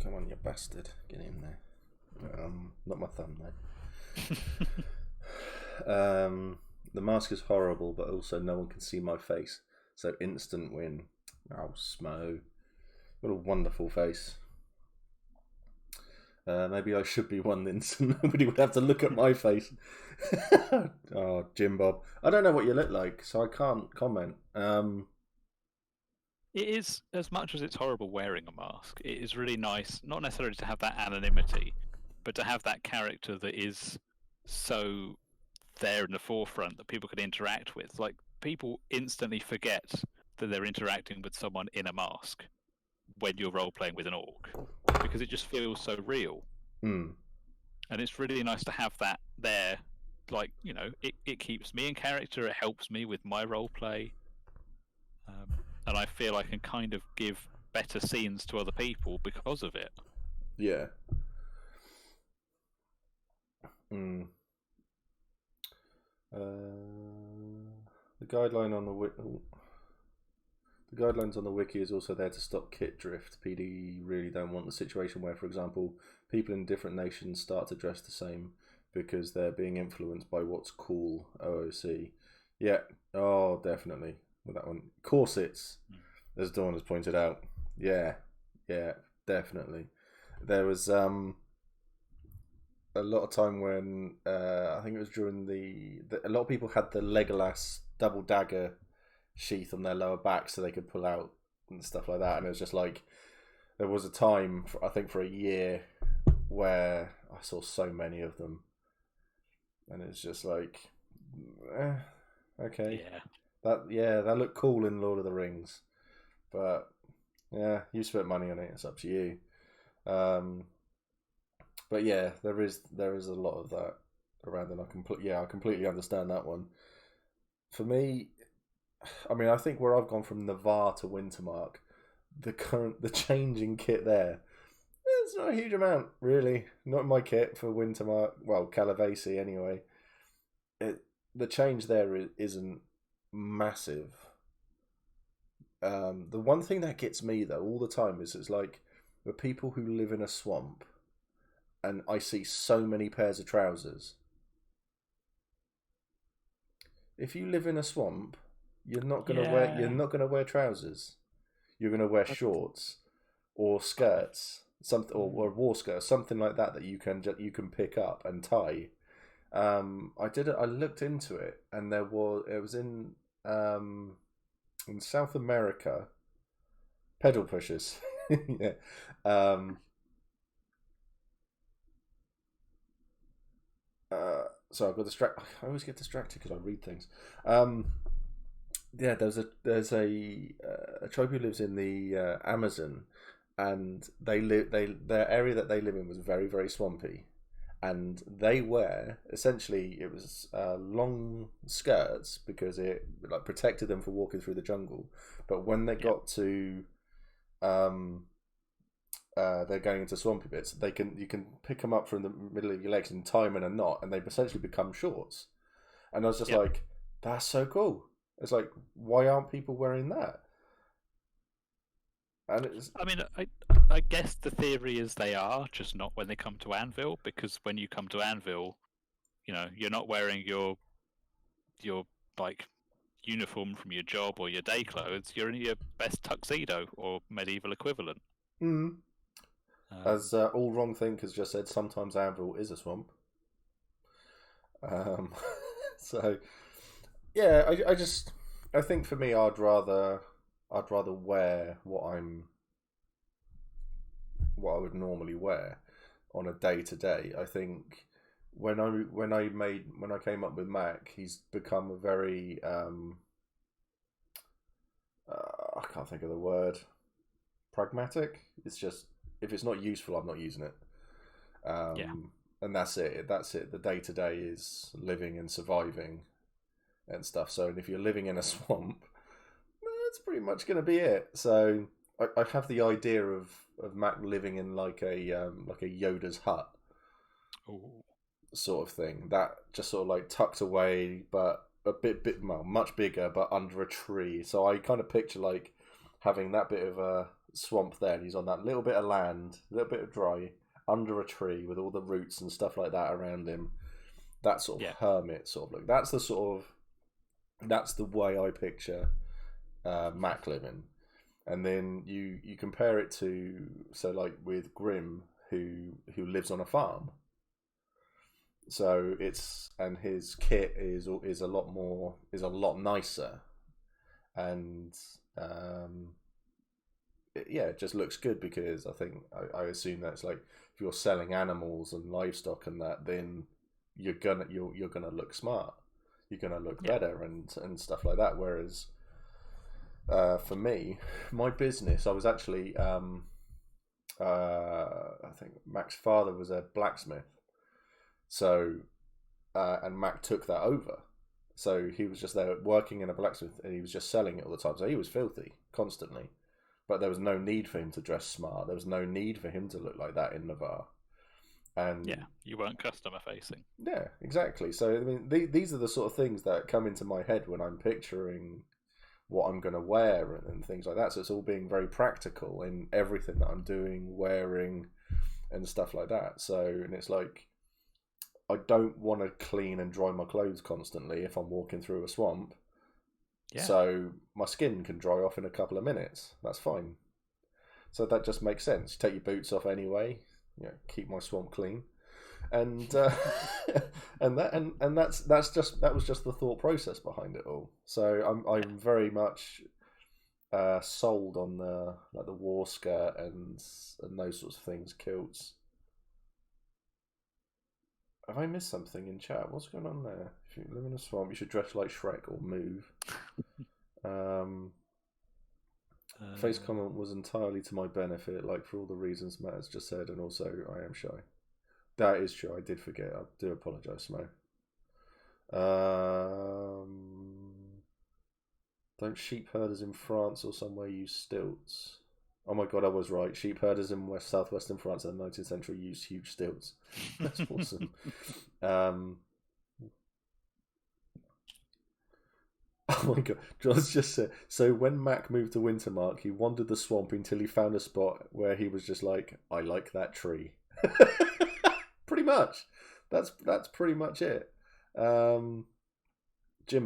Come on, you bastard! Get in there. Not my thumb though. The mask is horrible, but also no one can see my face, so instant win. Oh, Smo. What a wonderful face. Maybe I should be one then, so nobody would have to look at my face. Oh, Jim Bob. I don't know what you look like, so I can't comment. It is, as much as it's horrible wearing a mask, it is really nice, not necessarily to have that anonymity, but to have that character that is so there in the forefront that people can interact with. Like, people instantly forget that they're interacting with someone in a mask when you're role-playing with an orc, because it just feels so real. And it's really nice to have that there. Like, it keeps me in character, it helps me with my role-play, and I feel I can kind of give better scenes to other people because of it. Yeah. The guidelines on the wiki is also there to stop kit drift. PD really don't want the situation where, for example, people in different nations start to dress the same because they're being influenced by what's cool. OOC. Yeah. Oh, definitely. With that one, corsets, as Dawn has pointed out. Yeah, definitely. There was a lot of time when I think it was during a lot of people had the Legolas double dagger sheath on their lower back so they could pull out and stuff like that. And it was just like, there was a time, I think for a year, where I saw so many of them. And it's just like, okay. Yeah. That looked cool in Lord of the Rings. But, yeah, you spent money on it, it's up to you. But yeah, there is a lot of that around, and I completely understand that one. For me, I mean, I think where I've gone from Navarre to Wintermark, the change in kit there, it's not a huge amount, really. Not in my kit for Wintermark. Well, Calavesi anyway. The change there isn't massive. The one thing that gets me though all the time is it's like the people who live in a swamp, and I see so many pairs of trousers. If you live in a swamp, you're not gonna wear trousers. You're gonna wear shorts or skirts, or war skirts, something like that you can pick up and tie. I looked into it, and it was in South America, pedal pushers. Yeah. So I got distracted. I always get distracted because I read things. Yeah, there's a tribe who lives in the Amazon, and their area that they live in was very, very swampy, and they wear, essentially it was long skirts because it like protected them from walking through the jungle. But when they got to they're going into swampy bits, you can pick them up from the middle of your legs and tie them in a knot, and they essentially become shorts. And I was just like, that's so cool. It's like, why aren't people wearing that? And it's... I mean, I guess the theory is they are, just not when they come to Anvil, because when you come to Anvil, you're not wearing your like uniform from your job or your day clothes. You're in your best tuxedo or medieval equivalent. As All Wrong Thinkers just said, sometimes Anvil is a swamp. So yeah, I think for me, I'd rather wear what I would normally wear on a day to day. I think when I came up with Mac, he's become a very I can't think of the word, pragmatic. It's just, if it's not useful, I'm not using it. And that's it. The day to day is living and surviving and stuff. So, and if you're living in a swamp, that's pretty much going to be it. So I have the idea of Mac living in like a Yoda's hut. Ooh. Sort of thing. That just sort of like tucked away, but a bit much bigger, but under a tree. So I kind of picture like having that bit of a swamp there, and he's on that little bit of land, a little bit of dry, under a tree with all the roots and stuff like that around him. That sort of hermit sort of look. That's the way I picture Mac living. And then you compare it to, so like with Grimm, who lives on a farm. So and his kit is a lot nicer, and it just looks good, because I think I assume that's like, if you're selling animals and livestock and that, then you're gonna look smart, you're gonna look better and stuff like that. Whereas for me, my business, I was actually I think Mac's father was a blacksmith. So, and Mac took that over. So he was just there working in a blacksmith, and he was just selling it all the time. So he was filthy constantly, but there was no need for him to dress smart. There was no need for him to look like that in Navarre. And you weren't customer facing. Yeah, exactly. So I mean, these are the sort of things that come into my head when I'm picturing what I'm going to wear and things like that. So it's all being very practical in everything that I'm doing, wearing, and stuff like that. So, and it's like, I don't want to clean and dry my clothes constantly if I'm walking through a swamp. Yeah. So my skin can dry off in a couple of minutes. That's fine. So that just makes sense. You take your boots off anyway. Keep my swamp clean, and that was just the thought process behind it all. So I'm very much sold on the war skirt and those sorts of things, kilts. Have I missed something in chat? What's going on there? If you live in a swamp, you should dress like Shrek or move. Face comment was entirely to my benefit, like for all the reasons Matt has just said, and also I am shy. That is true. I did forget. I do apologise, Mo. Don't sheep herders in France or somewhere use stilts? Oh my god, I was right. Sheep herders in southwestern France in the 19th century used huge stilts. That's awesome. Oh my god, John's just said, so when Mac moved to Wintermark, he wandered the swamp until he found a spot where he was just like, I like that tree. Pretty much. That's pretty much it. Jim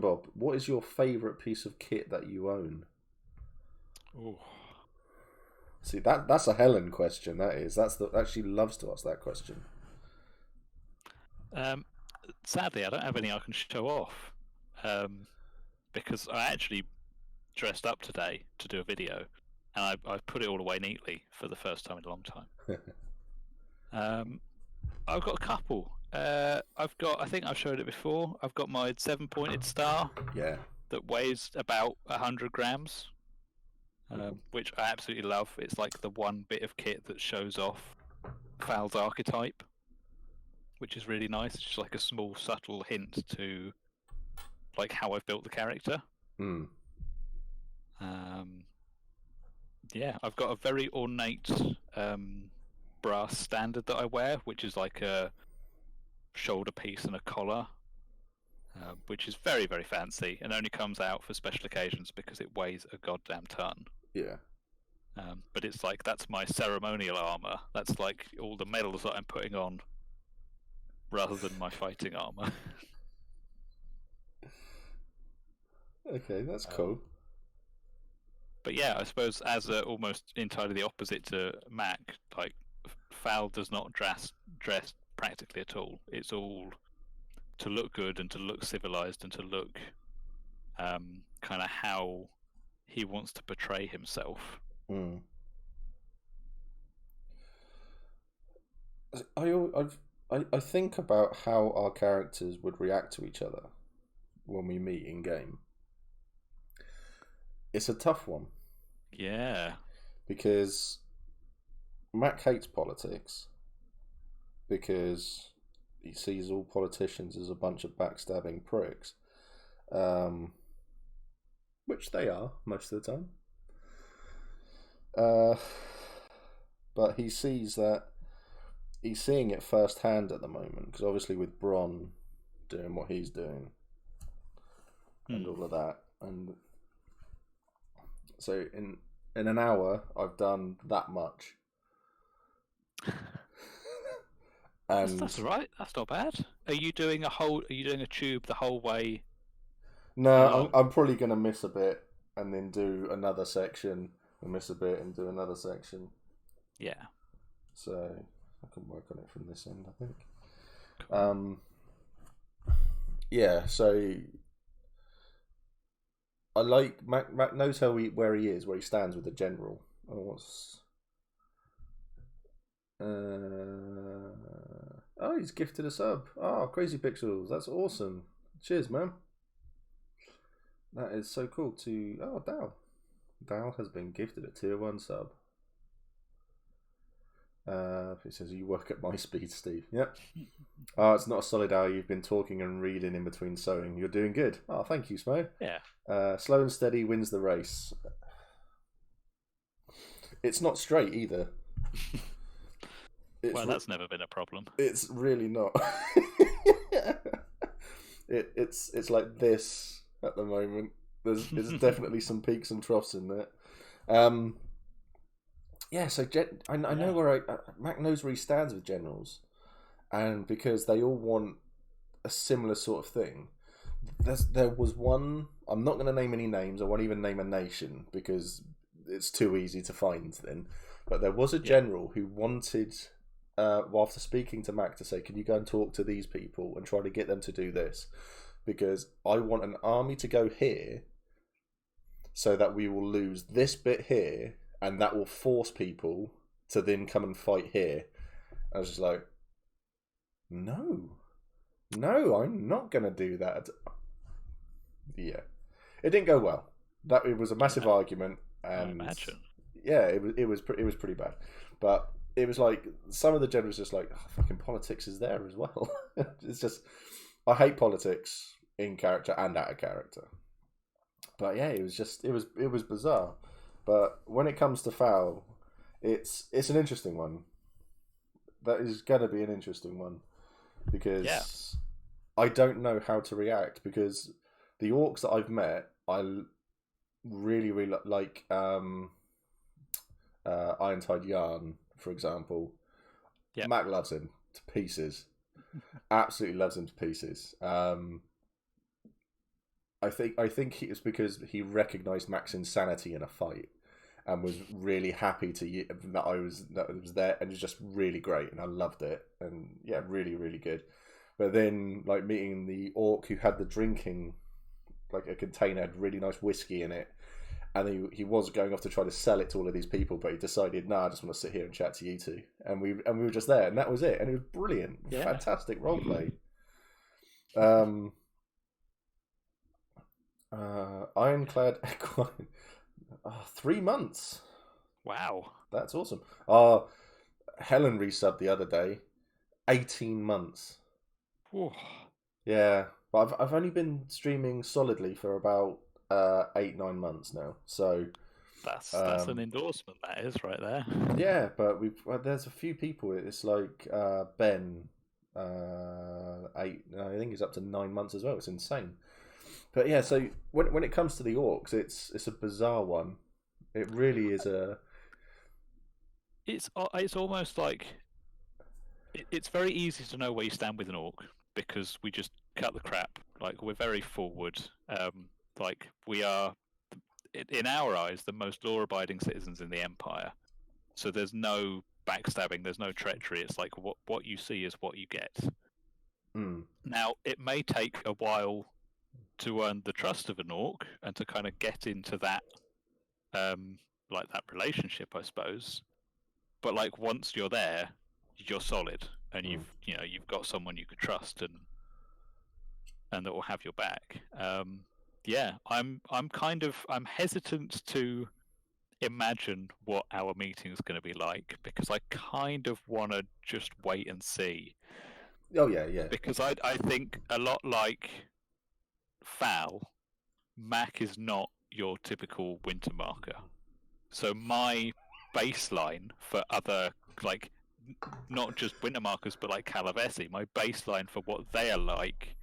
Bob, what is your favourite piece of kit that you own? Ooh. See, that's a Helen question, that is. She loves to ask that question. Sadly, I don't have any I can show off. Because I actually dressed up today to do a video, and I put it all away neatly for the first time in a long time. I've got a couple. I think I've showed it before. I've got my 7-pointed star. Yeah. That weighs about 100 grams, which I absolutely love. It's like the one bit of kit that shows off Fal's archetype, which is really nice. It's just like a small, subtle hint to like how I've built the character. I've got a very ornate brass standard that I wear, which is like a shoulder piece and a collar, which is very, very fancy and only comes out for special occasions because it weighs a goddamn ton. Yeah. But it's like that's my ceremonial armor. That's like all the medals that I'm putting on, rather than my fighting armor. Okay, that's cool. But yeah, I suppose as almost entirely the opposite to Mac, like Fowl does not dress practically at all. It's all to look good and to look civilized and to look kind of how he wants to portray himself. I think about how our characters would react to each other when we meet in game. It's a tough one. Yeah. Because Mac hates politics because he sees all politicians as a bunch of backstabbing pricks, which they are most of the time. But he sees that he's seeing it firsthand at the moment because obviously with Bron doing what he's doing and all of that, and so in an hour I've done that much. And that's right. That's not bad. Are you doing a tube the whole way? No, I'm probably going to miss a bit and then do another section and miss a bit and do another section. Yeah. So I can work on it from this end, I think. Cool. Yeah, so I like Mac knows where he is, where he stands with the general. Oh, he's gifted a sub. Oh, Crazy Pixels, that's awesome. Cheers, man. That is so cool to... Oh, Dal. Dal has been gifted a tier 1 sub. It says, you work at my speed, Steve. Yep. Oh, it's not a solid hour. You've been talking and reading in between sewing. You're doing good. Oh, thank you, Smo. Yeah. Slow and steady wins the race. It's not straight either. Well, that's never been a problem. It's really not. It's like this at the moment. There's definitely some peaks and troughs in there. Yeah, so I know where Mac knows where he stands with generals, and because they all want a similar sort of thing. There was one. I'm not going to name any names. I won't even name a nation because it's too easy to find then. But there was a general who wanted, after speaking to Mac, to say, "Can you go and talk to these people and try to get them to do this?" Because I want an army to go here so that we will lose this bit here and that will force people to then come and fight here. I was just like, no, I'm not going to do that. Yeah. It didn't go well. It was a massive argument. And I imagine. Yeah, it was pretty bad. But it was like, some of the generals just like, oh, fucking politics is there as well. It's just... I hate politics in character and out of character. But yeah, it was bizarre. But when it comes to Fowl, it's an interesting one. That is going to be an interesting one. Because I don't know how to react. Because the orcs that I've met, I really, really like Ironside Yarn, for example. Yep. Mac loves him to pieces. Absolutely loves him to pieces. I think it's because he recognised Mac's insanity in a fight and was really happy that I was there, and it was just really great, and I loved it, and yeah, really, really good. But then, like, meeting the orc who had the drinking, like a container had really nice whiskey in it, and he was going off to try to sell it to all of these people, but he decided, no, I just want to sit here and chat to you two, and we were just there, and that was it, and it was brilliant, fantastic roleplay. Ironclad Equine, 3 months. Wow, that's awesome. Helen resubbed the other day, 18 months. Ooh. Yeah, but I've only been streaming solidly for about 8-9 months now, so that's an endorsement, that is, right there. Yeah, but there's a few people. It's like Ben, 8. I think he's up to 9 months as well. It's insane. But yeah, so when it comes to the orcs, it's a bizarre one. It really is it's almost like it's very easy to know where you stand with an orc because we just cut the crap. Like we're very forward. Like we are, in our eyes, the most law-abiding citizens in the Empire. So there's no backstabbing, there's no treachery. It's like what you see is what you get. Now it may take a while to earn the trust of an orc and to kind of get into that, like that relationship, I suppose. But like once you're there, you're solid, and you've got someone you could trust and that will have your back. Yeah, I'm hesitant to imagine what our meeting is going to be like because I kind of want to just wait and see. Oh yeah. Because I think a lot like Foul, Mac is not your typical winter marker. So my baseline for other, like, not just winter markers, but like Calavesi, my baseline for what they are like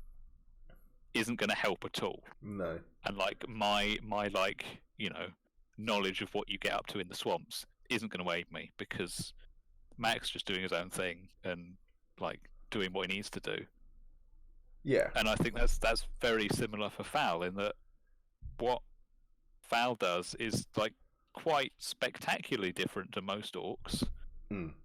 isn't going to help at all. No. And like my like, knowledge of what you get up to in the swamps isn't going to aid me because Mac's just doing his own thing and like doing what he needs to do. Yeah. And I think that's very similar for Foul in that what Foul does is like quite spectacularly different to most orcs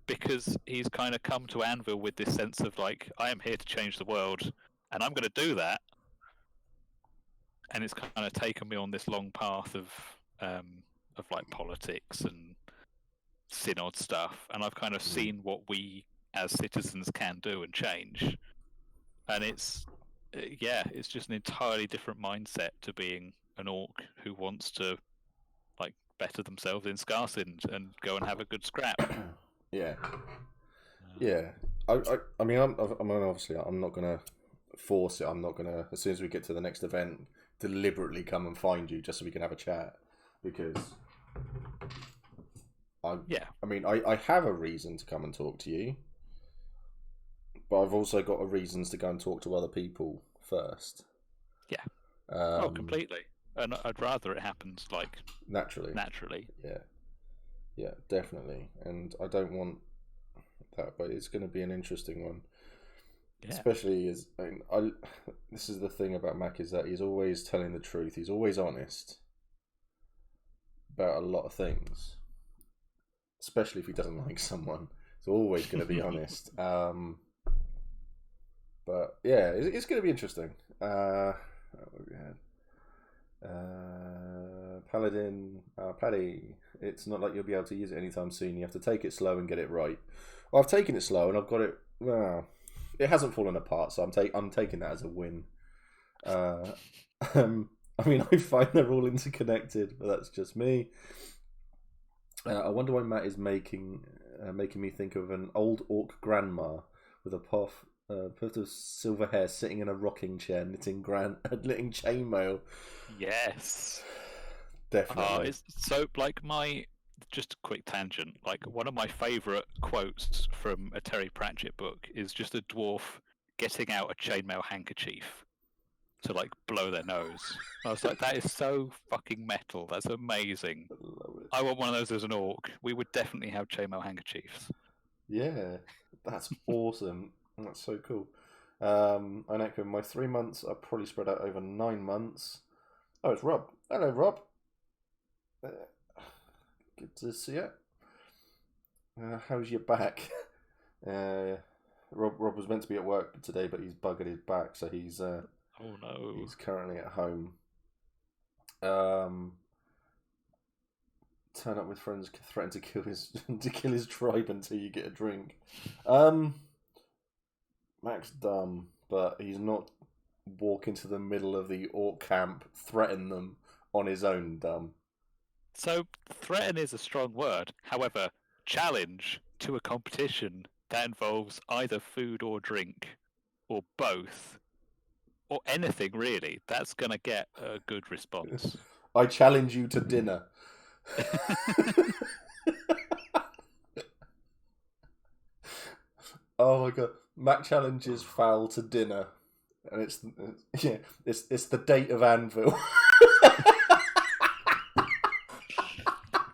because he's kind of come to Anvil with this sense of like, I am here to change the world and I'm going to do that. And it's kind of taken me on this long path of like politics and synod stuff, and I've kind of seen what we as citizens can do and change. And it's just an entirely different mindset to being an orc who wants to like better themselves in Scarsind and go and have a good scrap. Yeah. I mean, obviously, I'm not gonna force it. I'm not gonna, as soon as we get to the next event, deliberately come and find you just so we can have a chat because I mean, I have a reason to come and talk to you, but I've also got reasons to go and talk to other people first. Yeah. Completely. And I'd rather it happens like naturally. Yeah, definitely. And I don't want that, but it's going to be an interesting one. Yeah. Especially as this is the thing about Mac is that he's always telling the truth. He's always honest about a lot of things, especially if he doesn't like someone. He's always going to be honest. But yeah, it's going to be interesting. What we had? Paladin, Paddy. It's not like you'll be able to use it anytime soon. You have to take it slow and get it right. Well, I've taken it slow and I've got it. Well, it hasn't fallen apart, so I'm taking that as a win. I mean, I find they're all interconnected, but that's just me. I wonder why Matt is making me think of an old orc grandma with a puff of silver hair sitting in a rocking chair knitting chainmail. Yes. Definitely. It's so like just a quick tangent. Like one of my favourite quotes from a Terry Pratchett book is just a dwarf getting out a chainmail handkerchief to like blow their nose. I was like, that is so fucking metal. That's amazing. I love it. I want one of those as an orc. We would definitely have chainmail handkerchiefs. Yeah, that's awesome. That's so cool. I know my 3 months are probably spread out over 9 months. Oh, it's Rob. Hello, Rob. Good to see you. How's your back? Rob was meant to be at work today, but he's buggered his back, so he's oh no, he's currently at home. Turn up with friends, threaten to kill his tribe until you get a drink. Mac's dumb, but he's not walk into the middle of the orc camp, threaten them on his own dumb. So threaten is a strong word. However, challenge to a competition that involves either food or drink, or both, or anything really, that's going to get a good response. I challenge you to dinner. Oh my god, Mac challenges Foul to dinner, and it's the date of Anvil.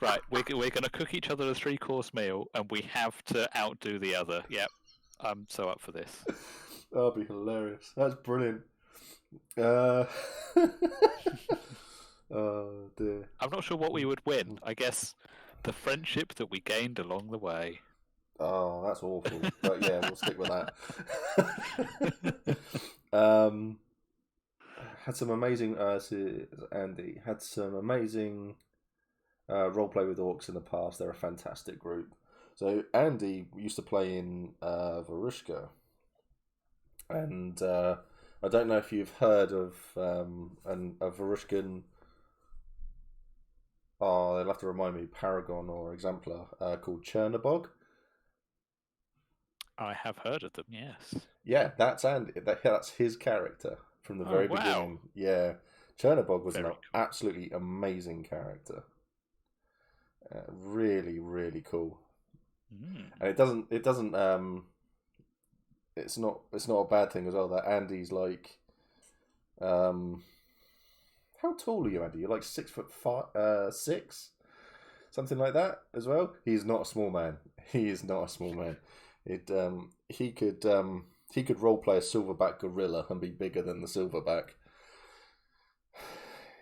Right, we're going to cook each other a 3-course meal, and we have to outdo the other. Yep, I'm so up for this. That'll be hilarious. That's brilliant. Oh dear. I'm not sure what we would win. I guess the friendship that we gained along the way. Oh, that's awful. But yeah, we'll stick with that. Had some amazing. Andy had some amazing roleplay with orcs in the past. They're a fantastic group. So Andy used to play in Varushka, and I don't know if you've heard of a Varushkan. Oh, they'll have to remind me, Paragon or Exemplar, called Chernobog. I have heard of them, yes. Yeah, that's Andy. That's his character from the very beginning. Yeah, Chernobog was an absolutely amazing character. Really, really cool. And it's not a bad thing as well that Andy's like, how tall are you, Andy? You're like 6'6", something like that as well. He's not a small man. He is not a small man. He could roleplay a silverback gorilla and be bigger than the silverback.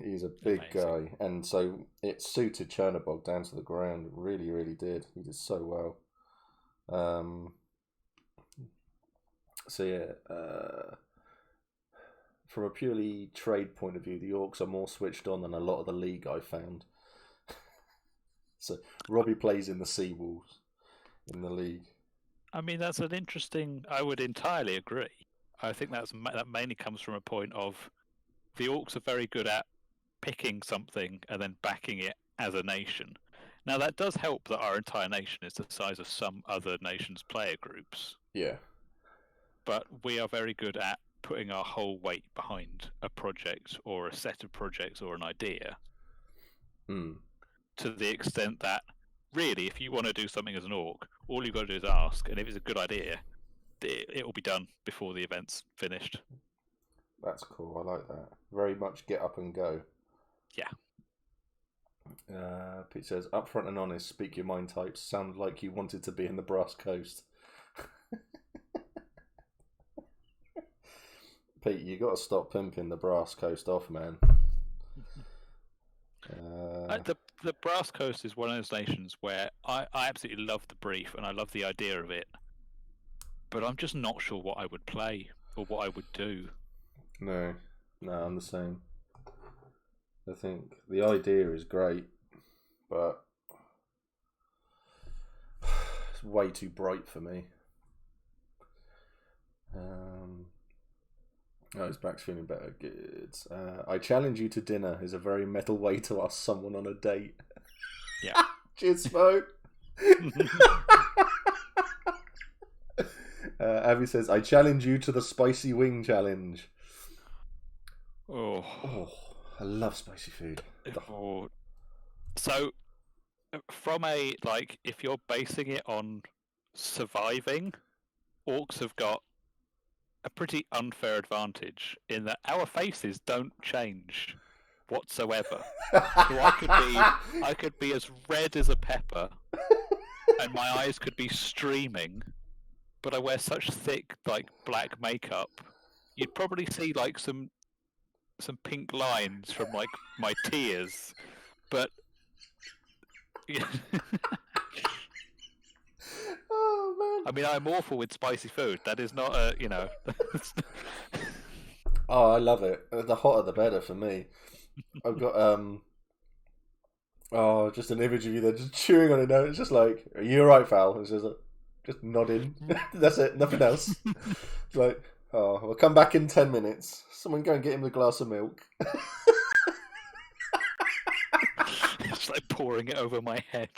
He's a big guy, and so it suited Chernobog down to the ground. It really, really did. He did so well. So yeah, from a purely trade point of view, the orcs are more switched on than a lot of the league I found. So Robbie plays in the Seawolves in the league. I mean, that's an interesting. I would entirely agree. I think that mainly comes from a point of the orcs are very good at picking something and then backing it as a nation. Now that does help that our entire nation is the size of some other nations' player groups. Yeah. But we are very good at putting our whole weight behind a project or a set of projects or an idea. To the extent that, really, if you want to do something as an orc, all you've got to do is ask, and if it's a good idea, it will be done before the event's finished. That's cool. I like that. Very much get up and go. Yeah. Pete says, upfront and honest, speak your mind types. Sound like you wanted to be in the Brass Coast. Pete, you got to stop pimping the Brass Coast off, man. The Brass Coast is one of those nations where I absolutely love the brief and I love the idea of it, but I'm just not sure what I would play or what I would do. No, I'm the same. I think the idea is great, but it's way too bright for me. His back's feeling better. Good. I challenge you to dinner is a very metal way to ask someone on a date. Yeah. Cheers, Smo. Abby says, I challenge you to the spicy wing challenge. Oh, I love spicy food. Oh. So, from if you're basing it on surviving, orcs have got a pretty unfair advantage in that our faces don't change whatsoever. So I could be as red as a pepper, and my eyes could be streaming, but I wear such thick black makeup. You'd probably see some pink lines from my tears, but yeah. Oh man! I mean, I'm awful with spicy food. That is not Oh, I love it. The hotter the better for me. I've got just an image of you there just chewing on it now. It's just like, are you alright, Val? It's just nodding. That's it. Nothing else. It's like, oh, we'll come back in 10 minutes. Someone go and get him a glass of milk. It's like pouring it over my head.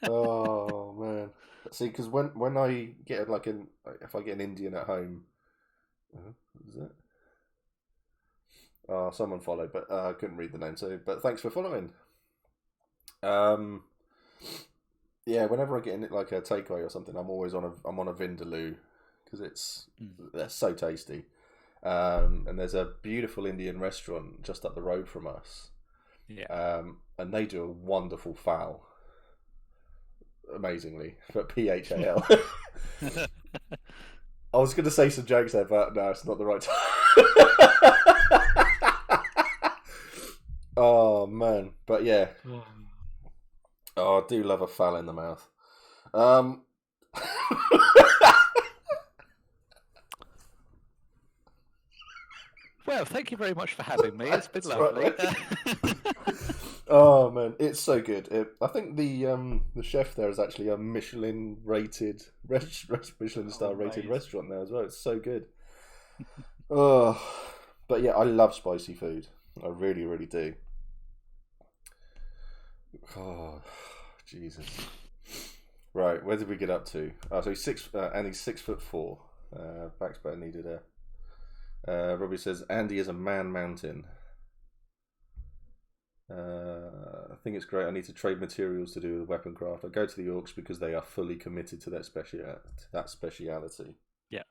Oh man! See, because when I get if I get an Indian at home, what is it? Oh, someone followed, but I couldn't read the name. But thanks for following. Yeah, whenever I get in a takeaway or something, I'm always on a Vindaloo because they're so tasty. And there's a beautiful Indian restaurant just up the road from us. Yeah. and they do a wonderful foul. Amazingly, but PHAL. I was going to say some jokes there, but no, it's not the right time. Oh man, but yeah. Oh, I do love a foul in the mouth. Well, thank you very much for having me. It's been lovely. Right. Oh man, it's so good. I think the chef there is actually a Michelin rated Michelin star rated restaurant there as well. It's so good. Oh, but yeah, I love spicy food. I really, really do. Oh, Jesus. Right, where did we get up to? Oh, so he's Andy's 6'4". Backspatter needed a. Robbie says Andy is a man mountain. I think it's great. I need to trade materials to do with weapon craft. I go to the Orcs because they are fully committed to that speciality. Yeah.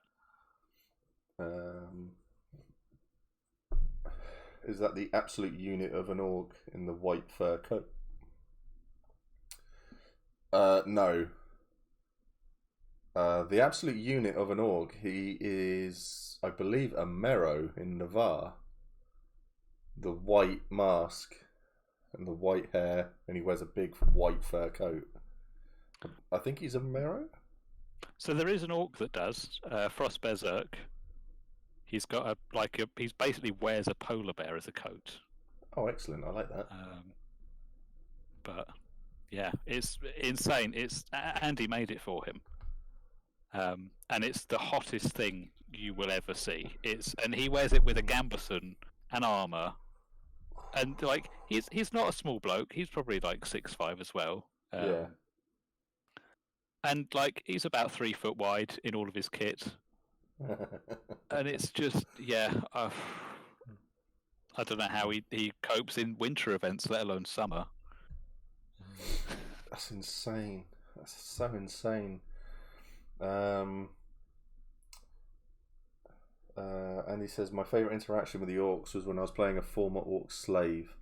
Is that the absolute unit of an Orc in the white fur coat? No. The absolute unit of an Orc, he is, I believe, a Mero in Navarre. The white mask and the white hair, and he wears a big white fur coat. I think he's a Mero. So there is an Orc that does Frost Berserk. He's got he basically wears a polar bear as a coat. Oh, excellent! I like that. But yeah, it's insane. Andy made it for him, and it's the hottest thing you will ever see. And he wears it with a gambeson and armor, and like he's not a small bloke. He's probably like 6'5" as well. Yeah. And like he's about 3 foot wide in all of his kit. And it's just, I don't know how he copes in winter events, let alone summer. That's insane. That's so insane. And he says, my favourite interaction with the Orcs was when I was playing a former Orc slave.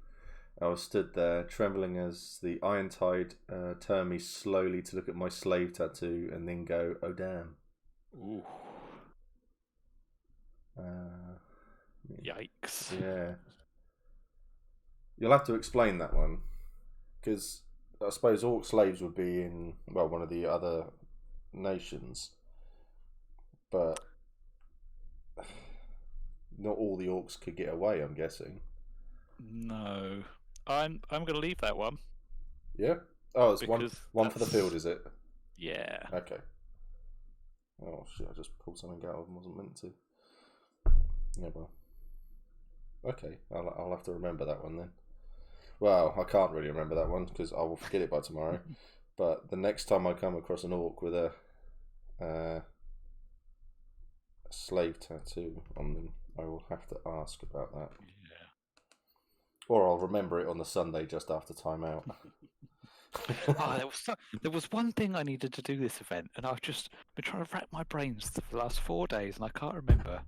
I was stood there, trembling as the Iron-Tide turned me slowly to look at my slave tattoo and then go, oh damn. Ooh. Yikes. Yeah. You'll have to explain that one. Because I suppose Orc slaves would be in, well, one of the other nations. But not all the Orcs could get away, I'm guessing. No. I'm going to leave that one. Yeah? Oh, it's one for the field, is it? Yeah. Okay. Oh shit, I just pulled something out and wasn't meant to. Yeah, well. Okay, I'll have to remember that one then. Well, I can't really remember that one because I will forget it by tomorrow. But the next time I come across an Orc with a slave tattoo on them, I will have to ask about that. Yeah. Or I'll remember it on the Sunday just after time out. There was one thing I needed to do this event, and I've just been trying to rack my brains for the last 4 days, and I can't remember.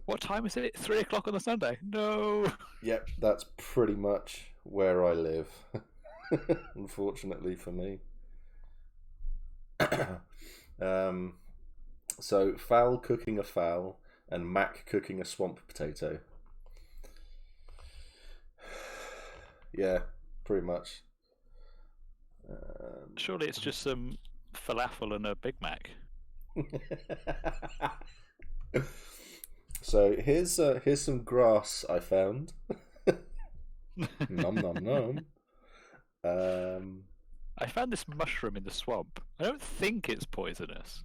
What time is it? 3 o'clock on the Sunday? No. Yep, that's pretty much where I live. Unfortunately for me. So Fowl cooking a fowl and Mac cooking a swamp potato. Yeah, pretty much. Surely it's just some falafel and a Big Mac. So here's some grass I found. Nom nom nom. I found this mushroom in the swamp. I don't think it's poisonous,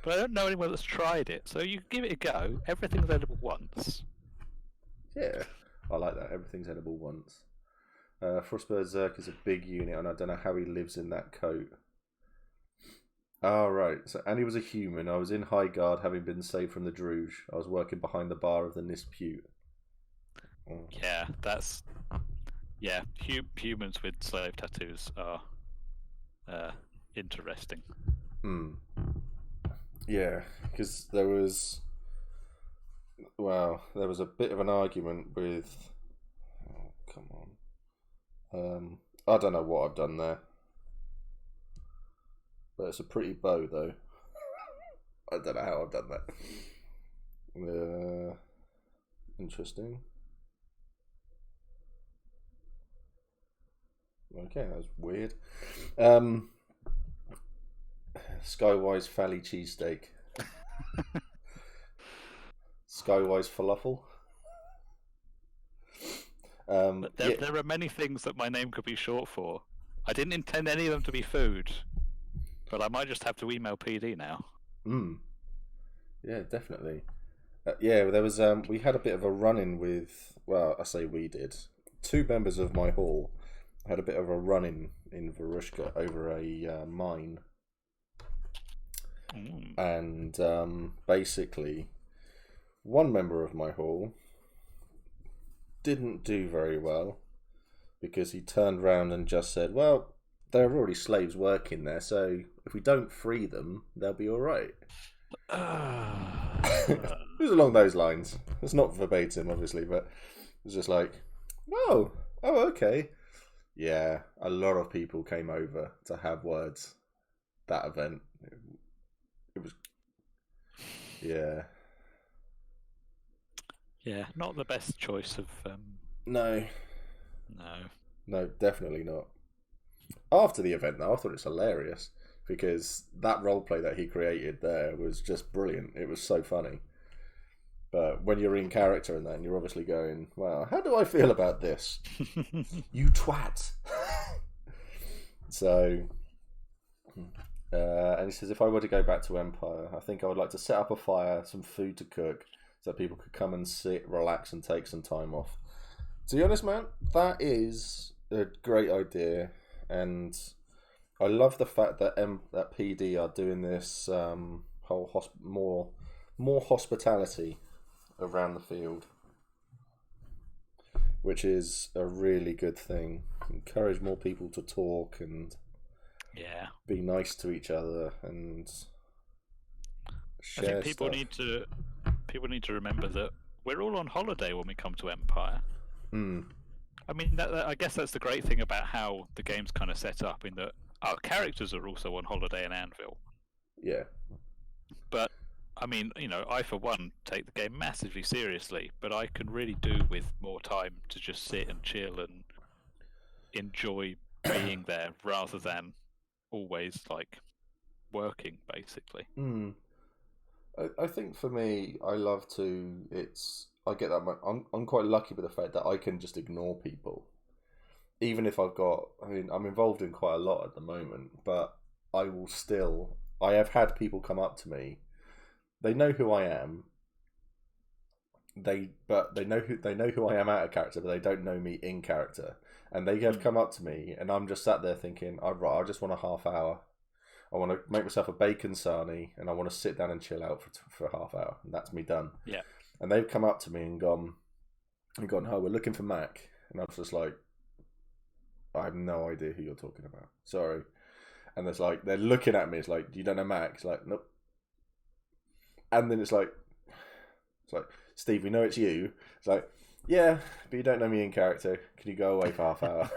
but I don't know anyone that's tried it. So you give it a go. Everything's edible once. Yeah, I like that. Everything's edible once. Frostbird Zerk is a big unit, and I don't know how he lives in that coat. Oh, right. So, and he was a human. I was in High Guard, having been saved from the Druge. I was working behind the bar of the Nispute. Oh. Yeah, that's... Yeah, humans with slave tattoos are interesting. Yeah, because there was a bit of an argument with... Oh, come on. I don't know what I've done there, but it's a pretty bow though. I don't know how I've done that. Interesting. Okay, that was weird. Skywise Fally cheesesteak. Skywise falafel. There are many things that my name could be short for. I didn't intend any of them to be food, but I might just have to email PD now. Yeah, definitely. There was we had a bit of a run-in with, well, I say we did. 2 members of my hall had a bit of a run-in in Varushka over a mine. And basically, one member of my hall didn't do very well because he turned round and just said, well, there are already slaves working there, so if we don't free them, they'll be all right. It was along those lines. It's not verbatim, obviously, but it was just like, oh, okay. Yeah, a lot of people came over to have words that event. It was, yeah. Yeah, not the best choice of. No, definitely not. After the event, though, I thought it's hilarious because that roleplay that he created there was just brilliant. It was so funny. But when you're in character and then you're obviously going, well, how do I feel about this? You twat. So, and he says, if I were to go back to Empire, I think I would like to set up a fire, some food to cook, so people could come and sit, relax, and take some time off. To be honest, man, that is a great idea, and I love the fact that that PD are doing this whole more hospitality around the field, which is a really good thing. Encourage more people to talk and be nice to each other and share I think people need to remember that we're all on holiday when we come to Empire. I mean, I guess that's the great thing about how the game's kind of set up, in that our characters are also on holiday in Anvil. Yeah. But I mean, I for one take the game massively seriously, but I can really do with more time to just sit and chill and enjoy being there rather than always like working, basically. I think for me, I love to. I get that. I'm quite lucky with the fact that I can just ignore people, even if I've got. I mean, I'm involved in quite a lot at the moment, but I will still. I have had people come up to me. They know who I am. They know who I am out of character, but they don't know me in character. And they have come up to me, and I'm just sat there thinking, I just want a half hour. I want to make myself a bacon sarnie, and I want to sit down and chill out for a half hour, and that's me done. Yeah. And they've come up to me and gone, oh, we're looking for Mac. And I'm just like, I have no idea who you're talking about. Sorry. And it's like, they're looking at me. It's like, you don't know Mac? It's like, nope. And then it's like, Steve, we know it's you. It's like, yeah, but you don't know me in character. Can you go away for half hour?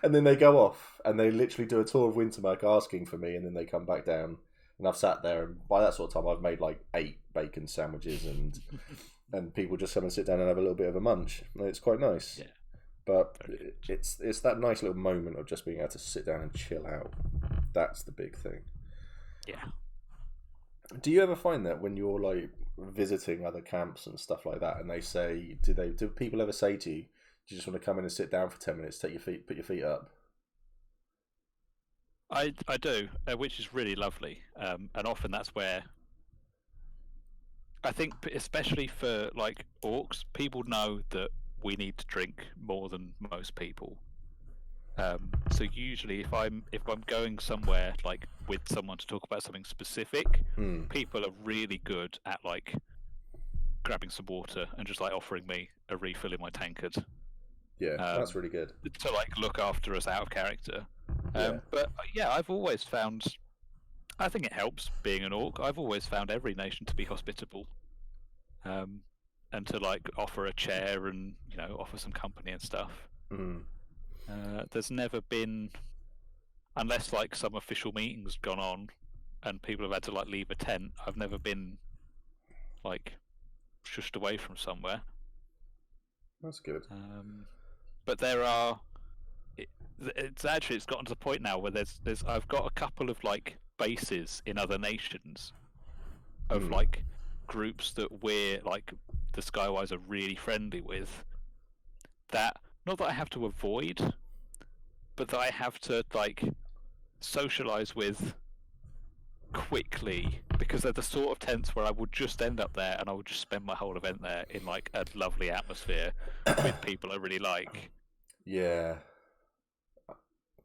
And then they go off, and they literally do a tour of Wintermark asking for me, and then they come back down. And I've sat there, and by that sort of time, I've made like 8 bacon sandwiches, and people just come and sit down and have a little bit of a munch. And it's quite nice. Yeah. But it's that nice little moment of just being able to sit down and chill out. That's the big thing. Yeah. Do you ever find that when you're like visiting other camps and stuff like that, and they say, do people ever say to you, do you just want to come in and sit down for 10 minutes, put your feet up? I do, which is really lovely, and often that's where I think, especially for like orcs, people know that we need to drink more than most people. So usually, if I'm going somewhere like with someone to talk about something specific, people are really good at like grabbing some water and just like offering me a refill in my tankard. Yeah, that's really good. To like look after us out of character. But yeah, I've always found, I think it helps being an orc. I've always found every nation to be hospitable, and to like offer a chair and offer some company and stuff. there's never been, unless like some official meeting's gone on and people have had to like leave a tent, I've never been like shushed away from somewhere. That's good. But there are, it's gotten to the point now where there's I've got a couple of like bases in other nations of like groups that we're like the Skywise are really friendly with, that not that I have to avoid, but that I have to like socialize with quickly, because they're the sort of tents where I would just end up there and I would just spend my whole event there in like a lovely atmosphere with people I really like. Yeah,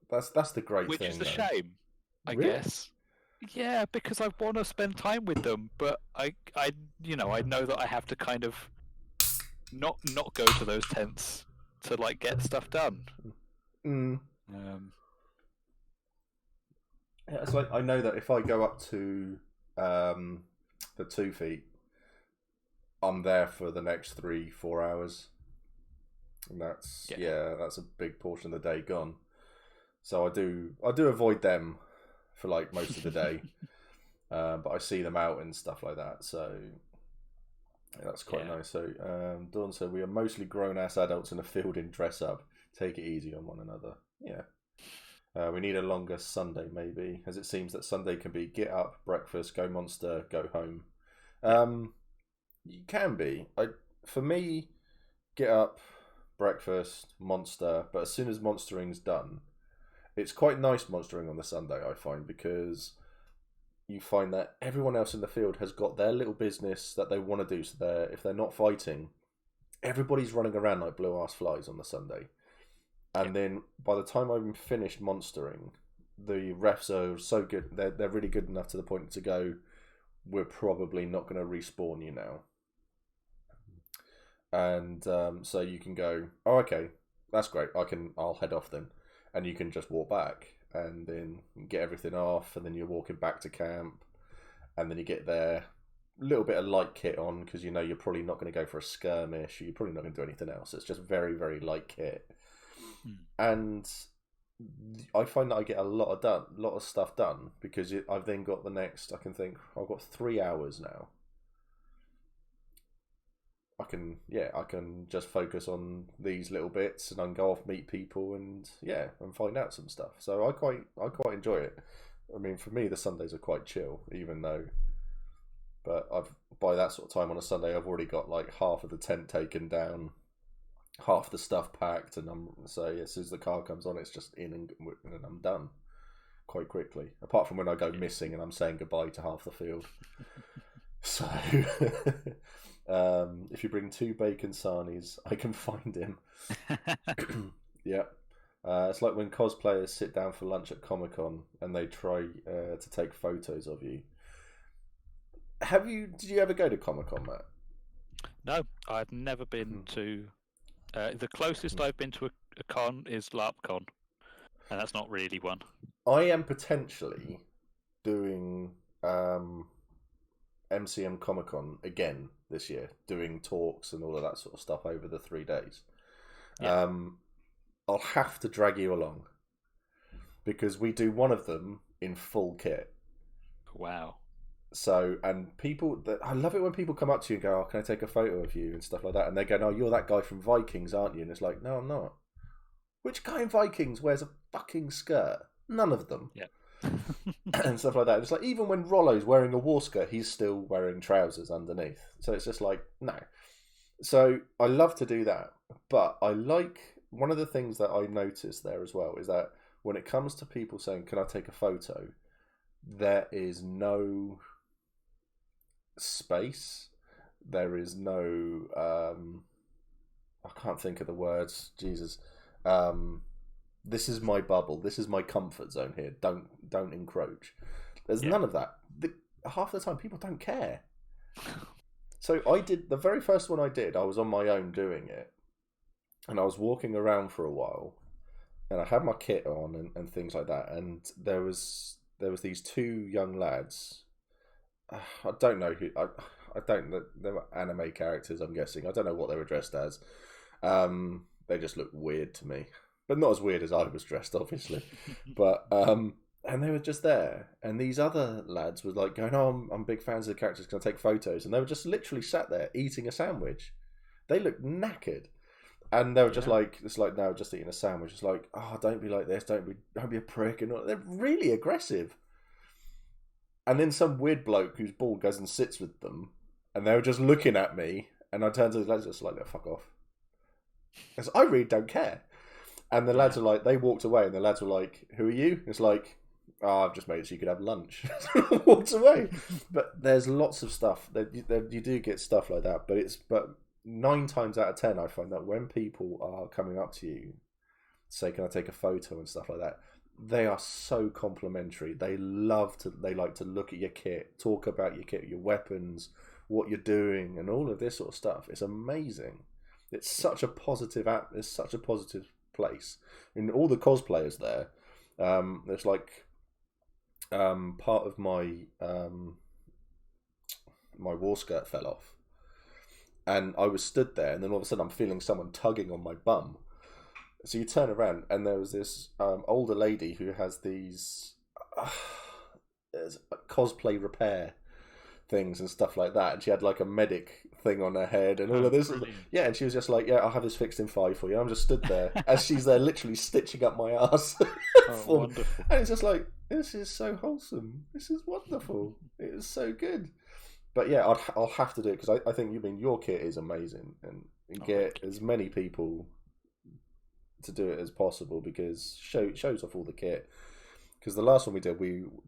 that's the great Which thing. Which is a though. shame, I Really? guess. Yeah, because I want to spend time with them, but I know that I have to kind of not go to those tents to like get stuff done. Yeah, it's like I know that if I go up to the 2 feet, I'm there for the next 3-4 hours, and that's that's a big portion of the day gone. So I do avoid them for like most of the day, but I see them out and stuff like that. So that's quite nice. So Dawn said we are mostly grown ass adults in a field in dress up. Take it easy on one another. Yeah. We need a longer Sunday, maybe, as it seems that Sunday can be get up, breakfast, go monster, go home. You can be. For me, get up, breakfast, monster, but as soon as monstering's done, it's quite nice monstering on the Sunday, I find, because you find that everyone else in the field has got their little business that they want to do. So if they're not fighting, everybody's running around like blue-ass flies on the Sunday. And then by the time I'm finished monstering, the refs are so good. They're really good enough to the point to go, we're probably not going to respawn you now. And so you can go, oh, okay, that's great. I'll head off then. And you can just walk back and then get everything off. And then you're walking back to camp. And then you get there, a little bit of light kit on because you know you're probably not going to go for a skirmish. Or you're probably not going to do anything else. It's just very, very light kit. And I find that I get a lot of stuff done because I've then got the next. I can think I've got 3 hours now. I can just focus on these little bits and I can go off, meet people, and find out some stuff. So I quite enjoy it. I mean, for me, the Sundays are quite chill, but by that sort of time on a Sunday, I've already got like half of the tent taken down, half the stuff packed, and as soon as the car comes on, it's just in and I'm done quite quickly. Apart from when I go missing and I'm saying goodbye to half the field. So, if you bring 2 bacon sarnies, I can find him. Yeah. It's like when cosplayers sit down for lunch at Comic-Con and they try to take photos of you. Did you ever go to Comic-Con, Matt? No, I've never been to. The closest I've been to a con is LARP Con, and that's not really one. I am potentially doing MCM Comic Con again this year, doing talks and all of that sort of stuff over the 3 days. Yeah. I'll have to drag you along because we do one of them in full kit. Wow. So, and I love it when people come up to you and go, oh, can I take a photo of you and stuff like that? And they go, no, you're that guy from Vikings, aren't you? And it's like, no, I'm not. Which guy in Vikings wears a fucking skirt? None of them. Yeah. And stuff like that. It's like, even when Rollo's wearing a war skirt, he's still wearing trousers underneath. So it's just like, no. So I love to do that. But one of the things that I noticed there as well is that when it comes to people saying, can I take a photo? There is no space. There is no I can't think of the words. Jesus. This is my bubble. This is my comfort zone here. Don't encroach. There's none of that. Half the time people don't care. So I did the very first one I did. I was on my own doing it, and I was walking around for a while, and I had my kit on and things like that. And there was these 2 young lads. I don't know who. I don't know. They were anime characters, I'm guessing. I don't know what they were dressed as. They just looked weird to me. but not as weird as I was dressed, obviously. But and they were just there, and these other lads were like going, "Oh, I'm big fans of the characters. Can I take photos?" And they were just literally sat there eating a sandwich. They looked knackered, and they were just like, "It's like no, just eating a sandwich." It's like, "Oh, don't be like this. Don't be a prick." And they're really aggressive. And then some weird bloke who's bald goes and sits with them, and they were just looking at me. And I turned to the lads, just like, "No, fuck off." I really don't care. And the lads are like, they walked away, and the lads were like, "Who are you?" It's like, "Oh, I've just made it so you could have lunch." Walked away. But there's lots of stuff that you do get stuff like that. But 9 times out of 10, I find that when people are coming up to you, say, "Can I take a photo?" and stuff like that, they are so complimentary. They like to look at your kit, talk about your kit, your weapons, what you're doing, and all of this sort of stuff. It's amazing. It's such a positive It's such a positive place. And all the cosplayers there. There's like part of my my war skirt fell off, and I was stood there, and then all of a sudden I'm feeling someone tugging on my bum. So you turn around, and there was this older lady who has these cosplay repair things and stuff like that, and she had like a medic thing on her head and all of this. Brilliant. Yeah, and she was just like, "Yeah, I'll have this fixed in 5 for you." I'm just stood there as she's there literally stitching up my ass. Wonderful. And it's just like, this is so wholesome. This is wonderful. It is so good. But yeah, I'll have to do it, because I think your kit is amazing, and get as many people to do it as possible, because shows off all the kit. Because the last one we did,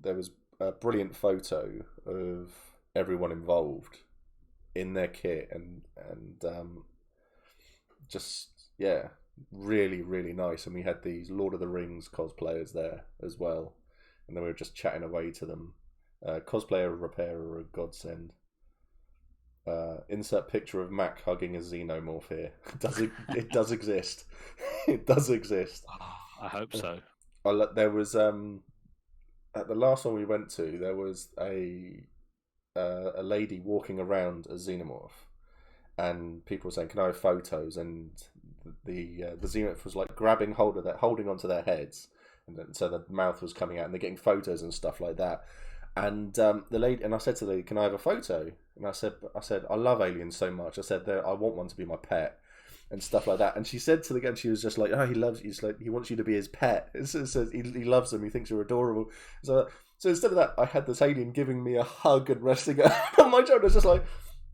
there was a brilliant photo of everyone involved in their kit, and just really, really nice. And we had these Lord of the Rings cosplayers there as well, and then we were just chatting away to them. Cosplayer repairer, a godsend. Insert picture of Mac hugging a xenomorph here. It does exist. It does exist. I hope so. There was at the last one we went to, there was a lady walking around a xenomorph, and people were saying, "Can I have photos?" And the xenomorph was like grabbing holding onto their heads, and so the mouth was coming out, and they're getting photos and stuff like that. And the lady, and I said to the lady, "Can I have a photo?" And I said, "I love aliens so much." I said, "I want one to be my pet," and stuff like that. And she said to the guy, she was just like, "Oh, he loves you. Like, he wants you to be his pet." It says he loves them. He thinks you're adorable. So instead of that, I had this alien giving me a hug and resting on my shoulder. I was just like,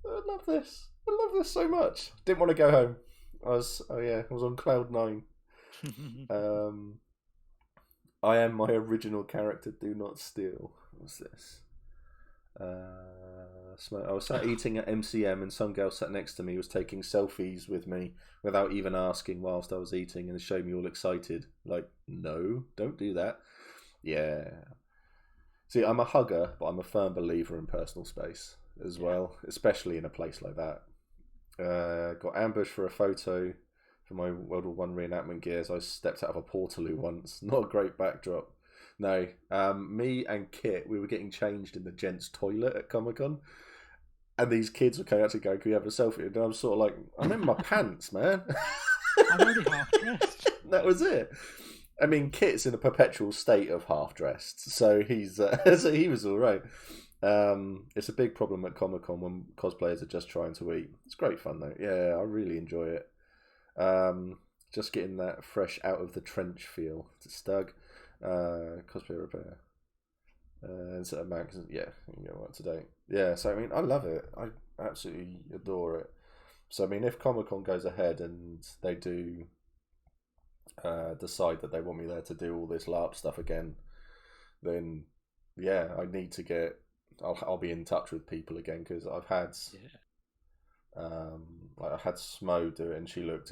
"I love this. I love this so much." Didn't want to go home. I was on cloud 9. I am my original character. Do not steal. What's this? I was sat eating at MCM, and some girl sat next to me was taking selfies with me without even asking whilst I was eating, and showed me all excited. Like, no, don't do that. Yeah. See, I'm a hugger, but I'm a firm believer in personal space as well, especially in a place like that. Got ambushed for a photo for my World War I reenactment gears. I stepped out of a portaloo once. Not a great backdrop. No, me and Kit, we were getting changed in the gents' toilet at Comic-Con, and these kids were coming out to go, "Can we have a selfie?" And I was sort of like, "I'm in my pants, man." I'm already half dressed. That was it. I mean, Kit's in a perpetual state of half dressed, so so he was all right. It's a big problem at Comic-Con when cosplayers are just trying to eat. It's great fun though. Yeah, I really enjoy it. Just getting that fresh out of the trench feel. It's Stug. Cosplay repair. Insert a mag. Yeah, you know what today. Yeah, so I mean, I love it. I absolutely adore it. So I mean, if Comic-Con goes ahead and they do decide that they want me there to do all this LARP stuff again, then yeah, I need to get. I'll be in touch with people again, because I've had I had Smo do it, and she looked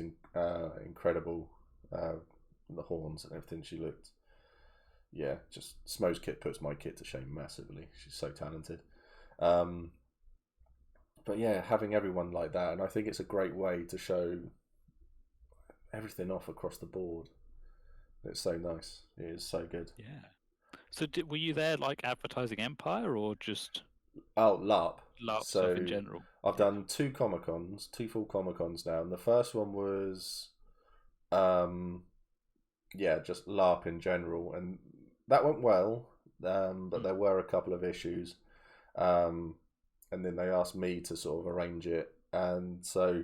incredible. The horns and everything, she looked. Yeah, just Smo's kit puts my kit to shame massively. She's so talented. But yeah, having everyone like that, and I think it's a great way to show everything off across the board. It's so nice. It is so good. Yeah. So were you there like advertising Empire, or just LARP stuff in general? I've done 2 Comic-Cons, 2 full Comic-Cons now, and the first one was yeah, just LARP in general, and that went well. But there were a couple of issues, and then they asked me to sort of arrange it, and so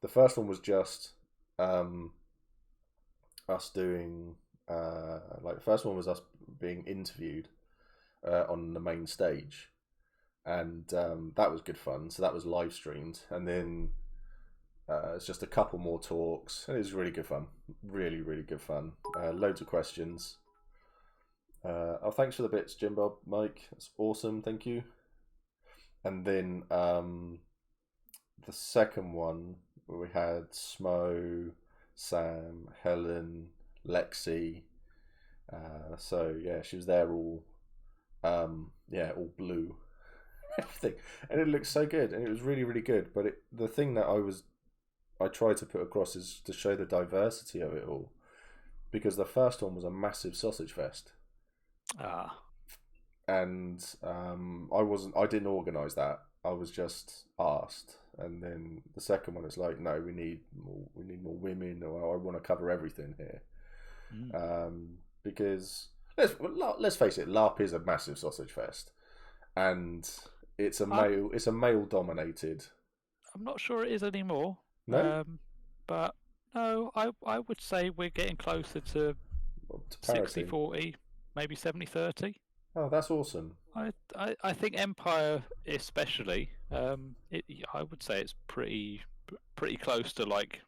the first one was just us doing like the first one was us being interviewed on the main stage, and that was good fun. So that was live streamed, and then it's just a couple more talks, and it was really good fun. Really, really good fun. Loads of questions. Oh, thanks for the bits, Jim Bob, Mike. That's awesome. Thank you. And then the second one, we had Smo, Sam, Helen, Lexi. So yeah, she was there all, all blue, everything, and it looked so good, and it was really, really good. But the thing that I tried to put across is to show the diversity of it all, because the first one was a massive sausage fest. And I didn't organise that. I was just asked, and then the second one is like, no, we need more women, or I want to cover everything here. Because let's face it, LARP is a massive sausage fest, and it's a male dominated. I'm not sure it is anymore. No, but no, I would say we're getting closer to 60-40, maybe 70-30. Oh, that's awesome. I think Empire especially, I would say it's pretty close to like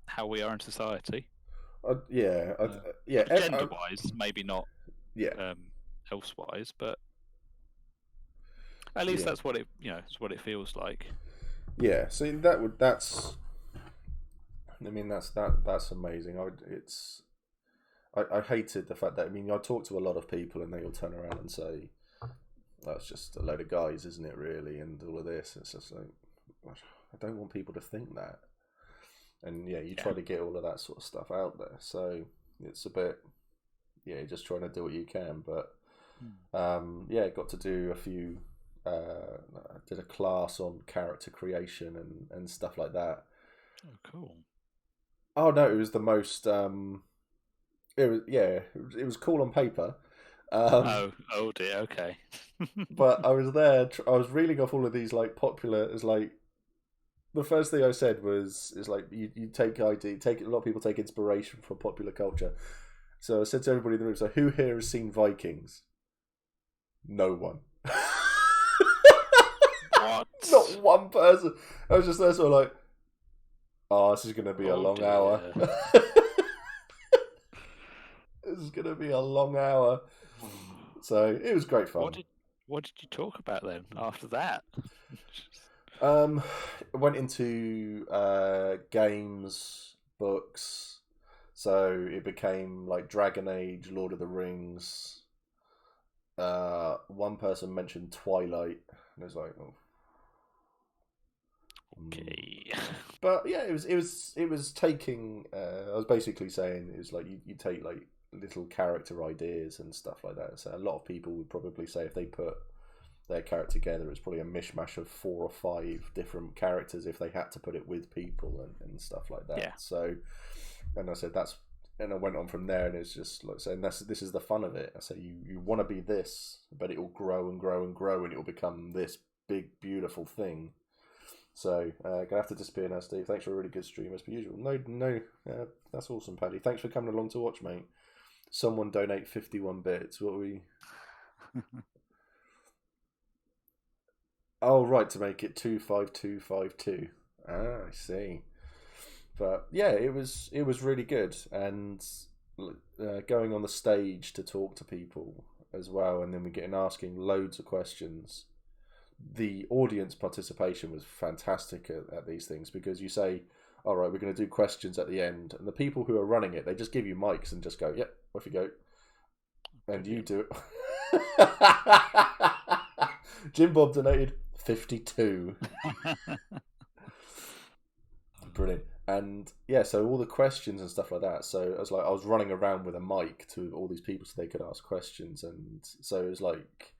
how we are in society. Gender-wise, maybe not. Yeah. Elsewise, but at least that's what it's what it feels like. Yeah. So that's amazing. I hated the fact that, I talk to a lot of people and they all turn around and say, that's just a load of guys, isn't it, really? And all of this. It's just like, I don't want people to think that. And you try to get all of that sort of stuff out there. So it's a bit, you're just trying to do what you can. But got to do a few, did a class on character creation and stuff like that. Oh, cool. Oh, no, it was the most... It was cool on paper. Oh dear, okay. But I was there. I was reeling off all of these like popular. It's like the first thing I said is like you take a lot of people take inspiration from popular culture. So I said to everybody in the room, so who here has seen Vikings? No one. What? Not one person. I was just there, sort of like, oh, this is going to be a long hour. This is going to be a long hour. So it was great fun. What did you talk about then after that? I went into games, books. So it became like Dragon Age, Lord of the Rings. One person mentioned Twilight, and it was like, oh. Okay. But yeah, it was taking. I was basically saying it was like you take like little character ideas and stuff like that. So a lot of people would probably say if they put their character together, it's probably a mishmash of 4 or 5 different characters if they had to put it with people and stuff like that. Yeah. So, and I said and I went on from there, and it's just like saying this is the fun of it. I say you want to be this, but it will grow and grow and grow, and it will become this big beautiful thing. So, gonna have to disappear now, Steve. Thanks for a really good stream as per usual. No, that's awesome, Paddy. Thanks for coming along to watch, mate. Someone donate 51 bits. What are we? Oh, right, to make it 25252. I see. But yeah, it was really good, and going on the stage to talk to people as well, and then we get asking loads of questions. The audience participation was fantastic at these things, because you say, all right, we're going to do questions at the end, and the people who are running it, they just give you mics and just go, yep, off you go, and you do it. Jim Bob donated 52. Brilliant. And yeah, so all the questions and stuff like that. So I was running around with a mic to all these people so they could ask questions, and so it was like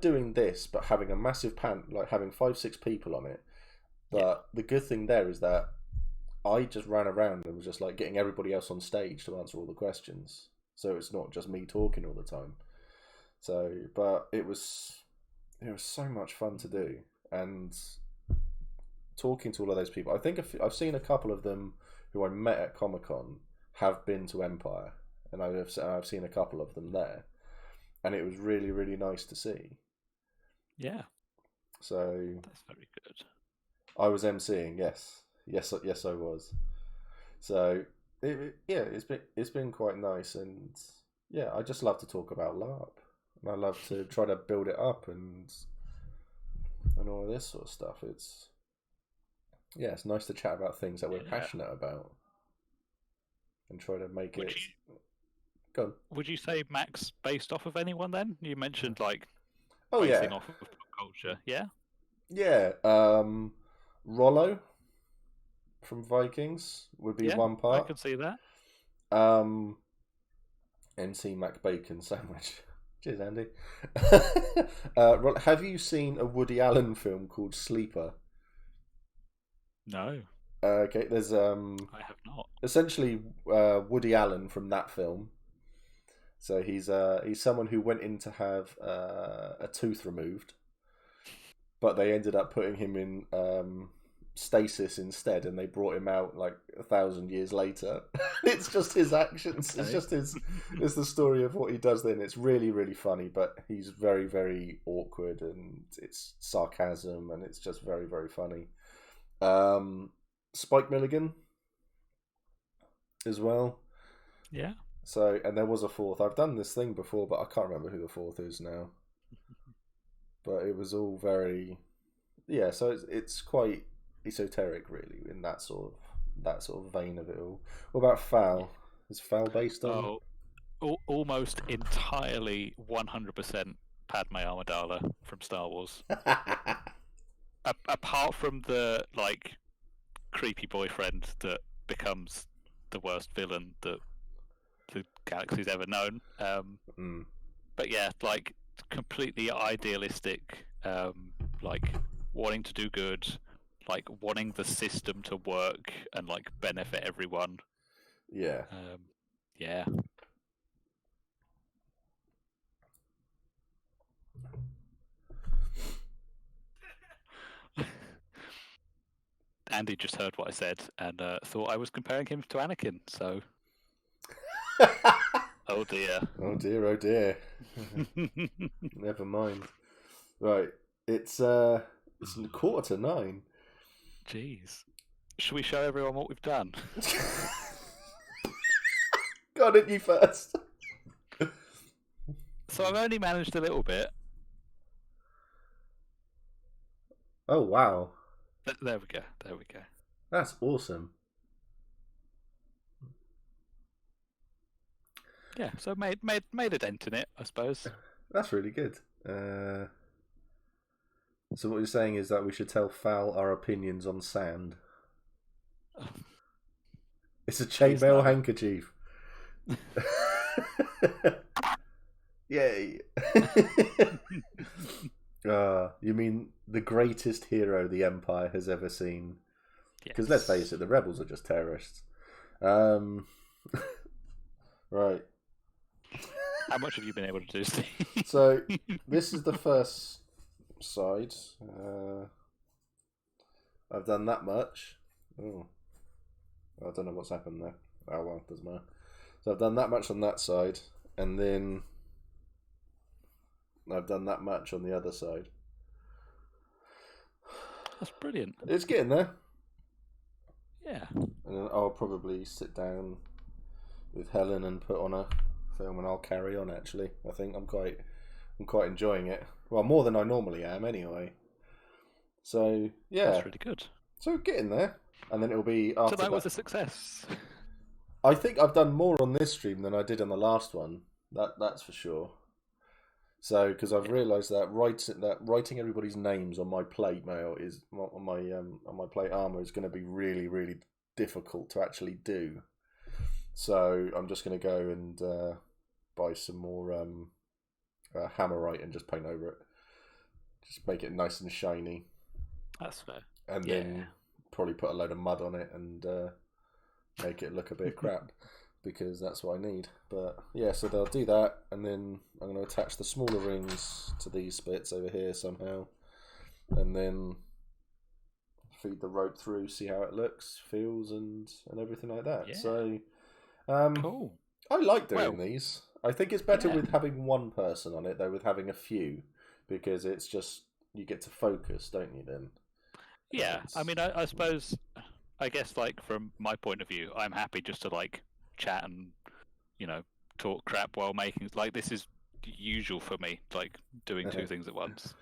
doing this, but having a massive pan, like having 5-6 people on it. But the good thing there is that I just ran around and was just like getting everybody else on stage to answer all the questions. So it's not just me talking all the time. So, but it was so much fun to do, and talking to all of those people. I think I've seen a couple of them who I met at Comic-Con have been to Empire, and I've seen a couple of them there, and it was really, really nice to see. Yeah. So that's very good. I was emceeing, yes, I was. So it's been quite nice, and yeah, I just love to talk about LARP, and I love to try to build it up and all of this sort of stuff. It's nice to chat about things that we're passionate about and try to make it. Go on. Would you say Max based off of anyone then? You mentioned like off of pop culture, yeah? Yeah, Rollo from Vikings would be one part. I can see that. MC Mac Bacon sandwich. Cheers, Andy. Have you seen a Woody Allen film called Sleeper? No. Okay, there's I have not. Essentially Woody Allen from that film. So he's someone who went in to have a tooth removed, but they ended up putting him in stasis instead, and they brought him out like 1,000 years later. It's just his actions. Okay. It's the story of what he does then. It's really, really funny, but he's very, very awkward, and it's sarcasm, and it's just very, very funny. Spike Milligan as well. Yeah. So, and there was a fourth. I've done this thing before, but I can't remember who the fourth is now. But it was all very, so it's quite esoteric, really, in that sort of vein of it all. What about Foul? Is Foul based on? Almost entirely 100% Padme Amidala from Star Wars. Apart from the like creepy boyfriend that becomes the worst villain that the galaxy's ever known. But yeah, like completely idealistic, like wanting to do good, like wanting the system to work and like benefit everyone. Yeah. Yeah. Andy just heard what I said and thought I was comparing him to Anakin, so... Oh dear. Oh dear. Never mind. Right. It's 9:15. Jeez. Should we show everyone what we've done? Got it, you first. So I've only managed a little bit. Oh wow. There we go. That's awesome. Yeah, so made a dent in it, I suppose. That's really good. So what you're saying is that we should tell Foul our opinions on sand. It's a chainmail handkerchief. Yay. You mean the greatest hero the Empire has ever seen? Because let's face it, the rebels are just terrorists. Right. How much have you been able to do, Steve? So this is the first side. I've done that much. Oh, I don't know what's happened there. Oh well, doesn't matter. So I've done that much on that side, and then I've done that much on the other side. That's brilliant. It's getting there. Yeah. And then I'll probably sit down with Helen and put on a film, and I'll carry on. Actually, I think I'm quite enjoying it. Well, more than I normally am, anyway. So yeah, that's really good. So getting there, and then it'll be after. So that was a success. I think I've done more on this stream than I did on the last one. That's for sure. So because I've realised that writing everybody's names on my plate mail is on my plate armor is going to be really, really difficult to actually do. So I'm just going to go and buy some more Hammerite and just paint over it. Just make it nice and shiny. That's fair. And then probably put a load of mud on it and make it look a bit crap, because that's what I need. But yeah, so they'll do that, and then I'm going to attach the smaller rings to these bits over here somehow, and then feed the rope through, see how it looks, feels, and everything like that. Yeah. So Cool. I like doing these. I think it's better Yeah. with having one person on it though, with having a few, because it's just, you get to focus, don't you then? Yeah, I mean, I suppose, I guess, like, from my point of view, I'm happy just to, like, chat and, you know, talk crap while making, like, this is usual for me, like, doing two things at once.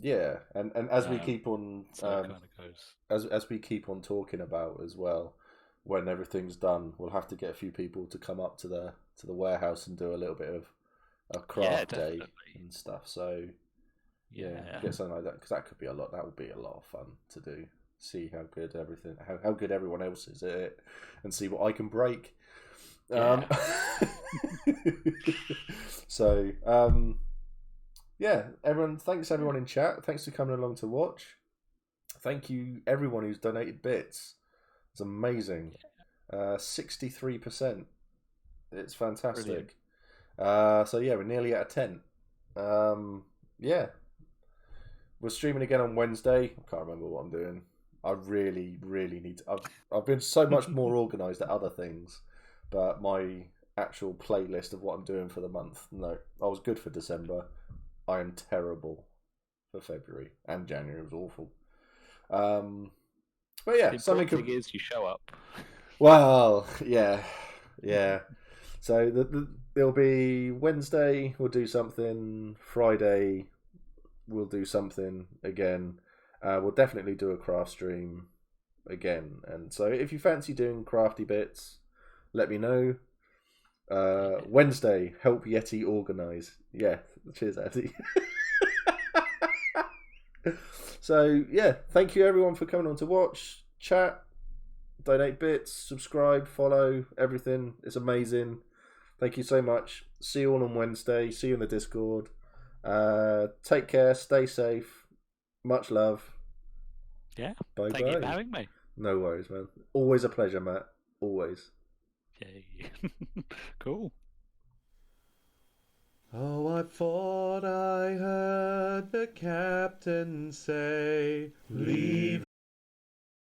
Yeah, and as we keep on, So it kind of goes. as we keep on talking about as well, when everything's done, we'll have to get a few people to come up to the warehouse and do a little bit of a craft day and stuff. So yeah, get something like that, because that could be a lot. That would be a lot of fun to do. See how good everything, how good everyone else is at it, and see what I can break. Yeah. So yeah, everyone. Thanks everyone in chat. Thanks for coming along to watch. Thank you everyone who's donated bits. It's amazing. 63%. It's fantastic. So yeah, we're nearly at a 10. Yeah, we're streaming again on Wednesday. I can't remember what I'm doing. I really need to. I've been so much more organised at other things, but my actual playlist of what I'm doing for the month. No, I was good for December. I am terrible for February, and January was awful. But yeah, the thing is, you show up. Well, yeah. So there'll be Wednesday. We'll do something. Friday, we'll do something again. We'll definitely do a craft stream again. And so if you fancy doing crafty bits, let me know. Wednesday, help Yeti organise. Yeah, cheers, Eddie. So yeah, thank you everyone for coming on to watch, chat, donate bits, subscribe, follow, everything. It's amazing. Thank you so much. See you all on Wednesday. See you in the Discord. Take care. Stay safe. Much love. Yeah. Bye Thank you for having me. No worries, man. Always a pleasure, Matt. Always. Yay. Cool. Oh, I thought I heard the captain say, leave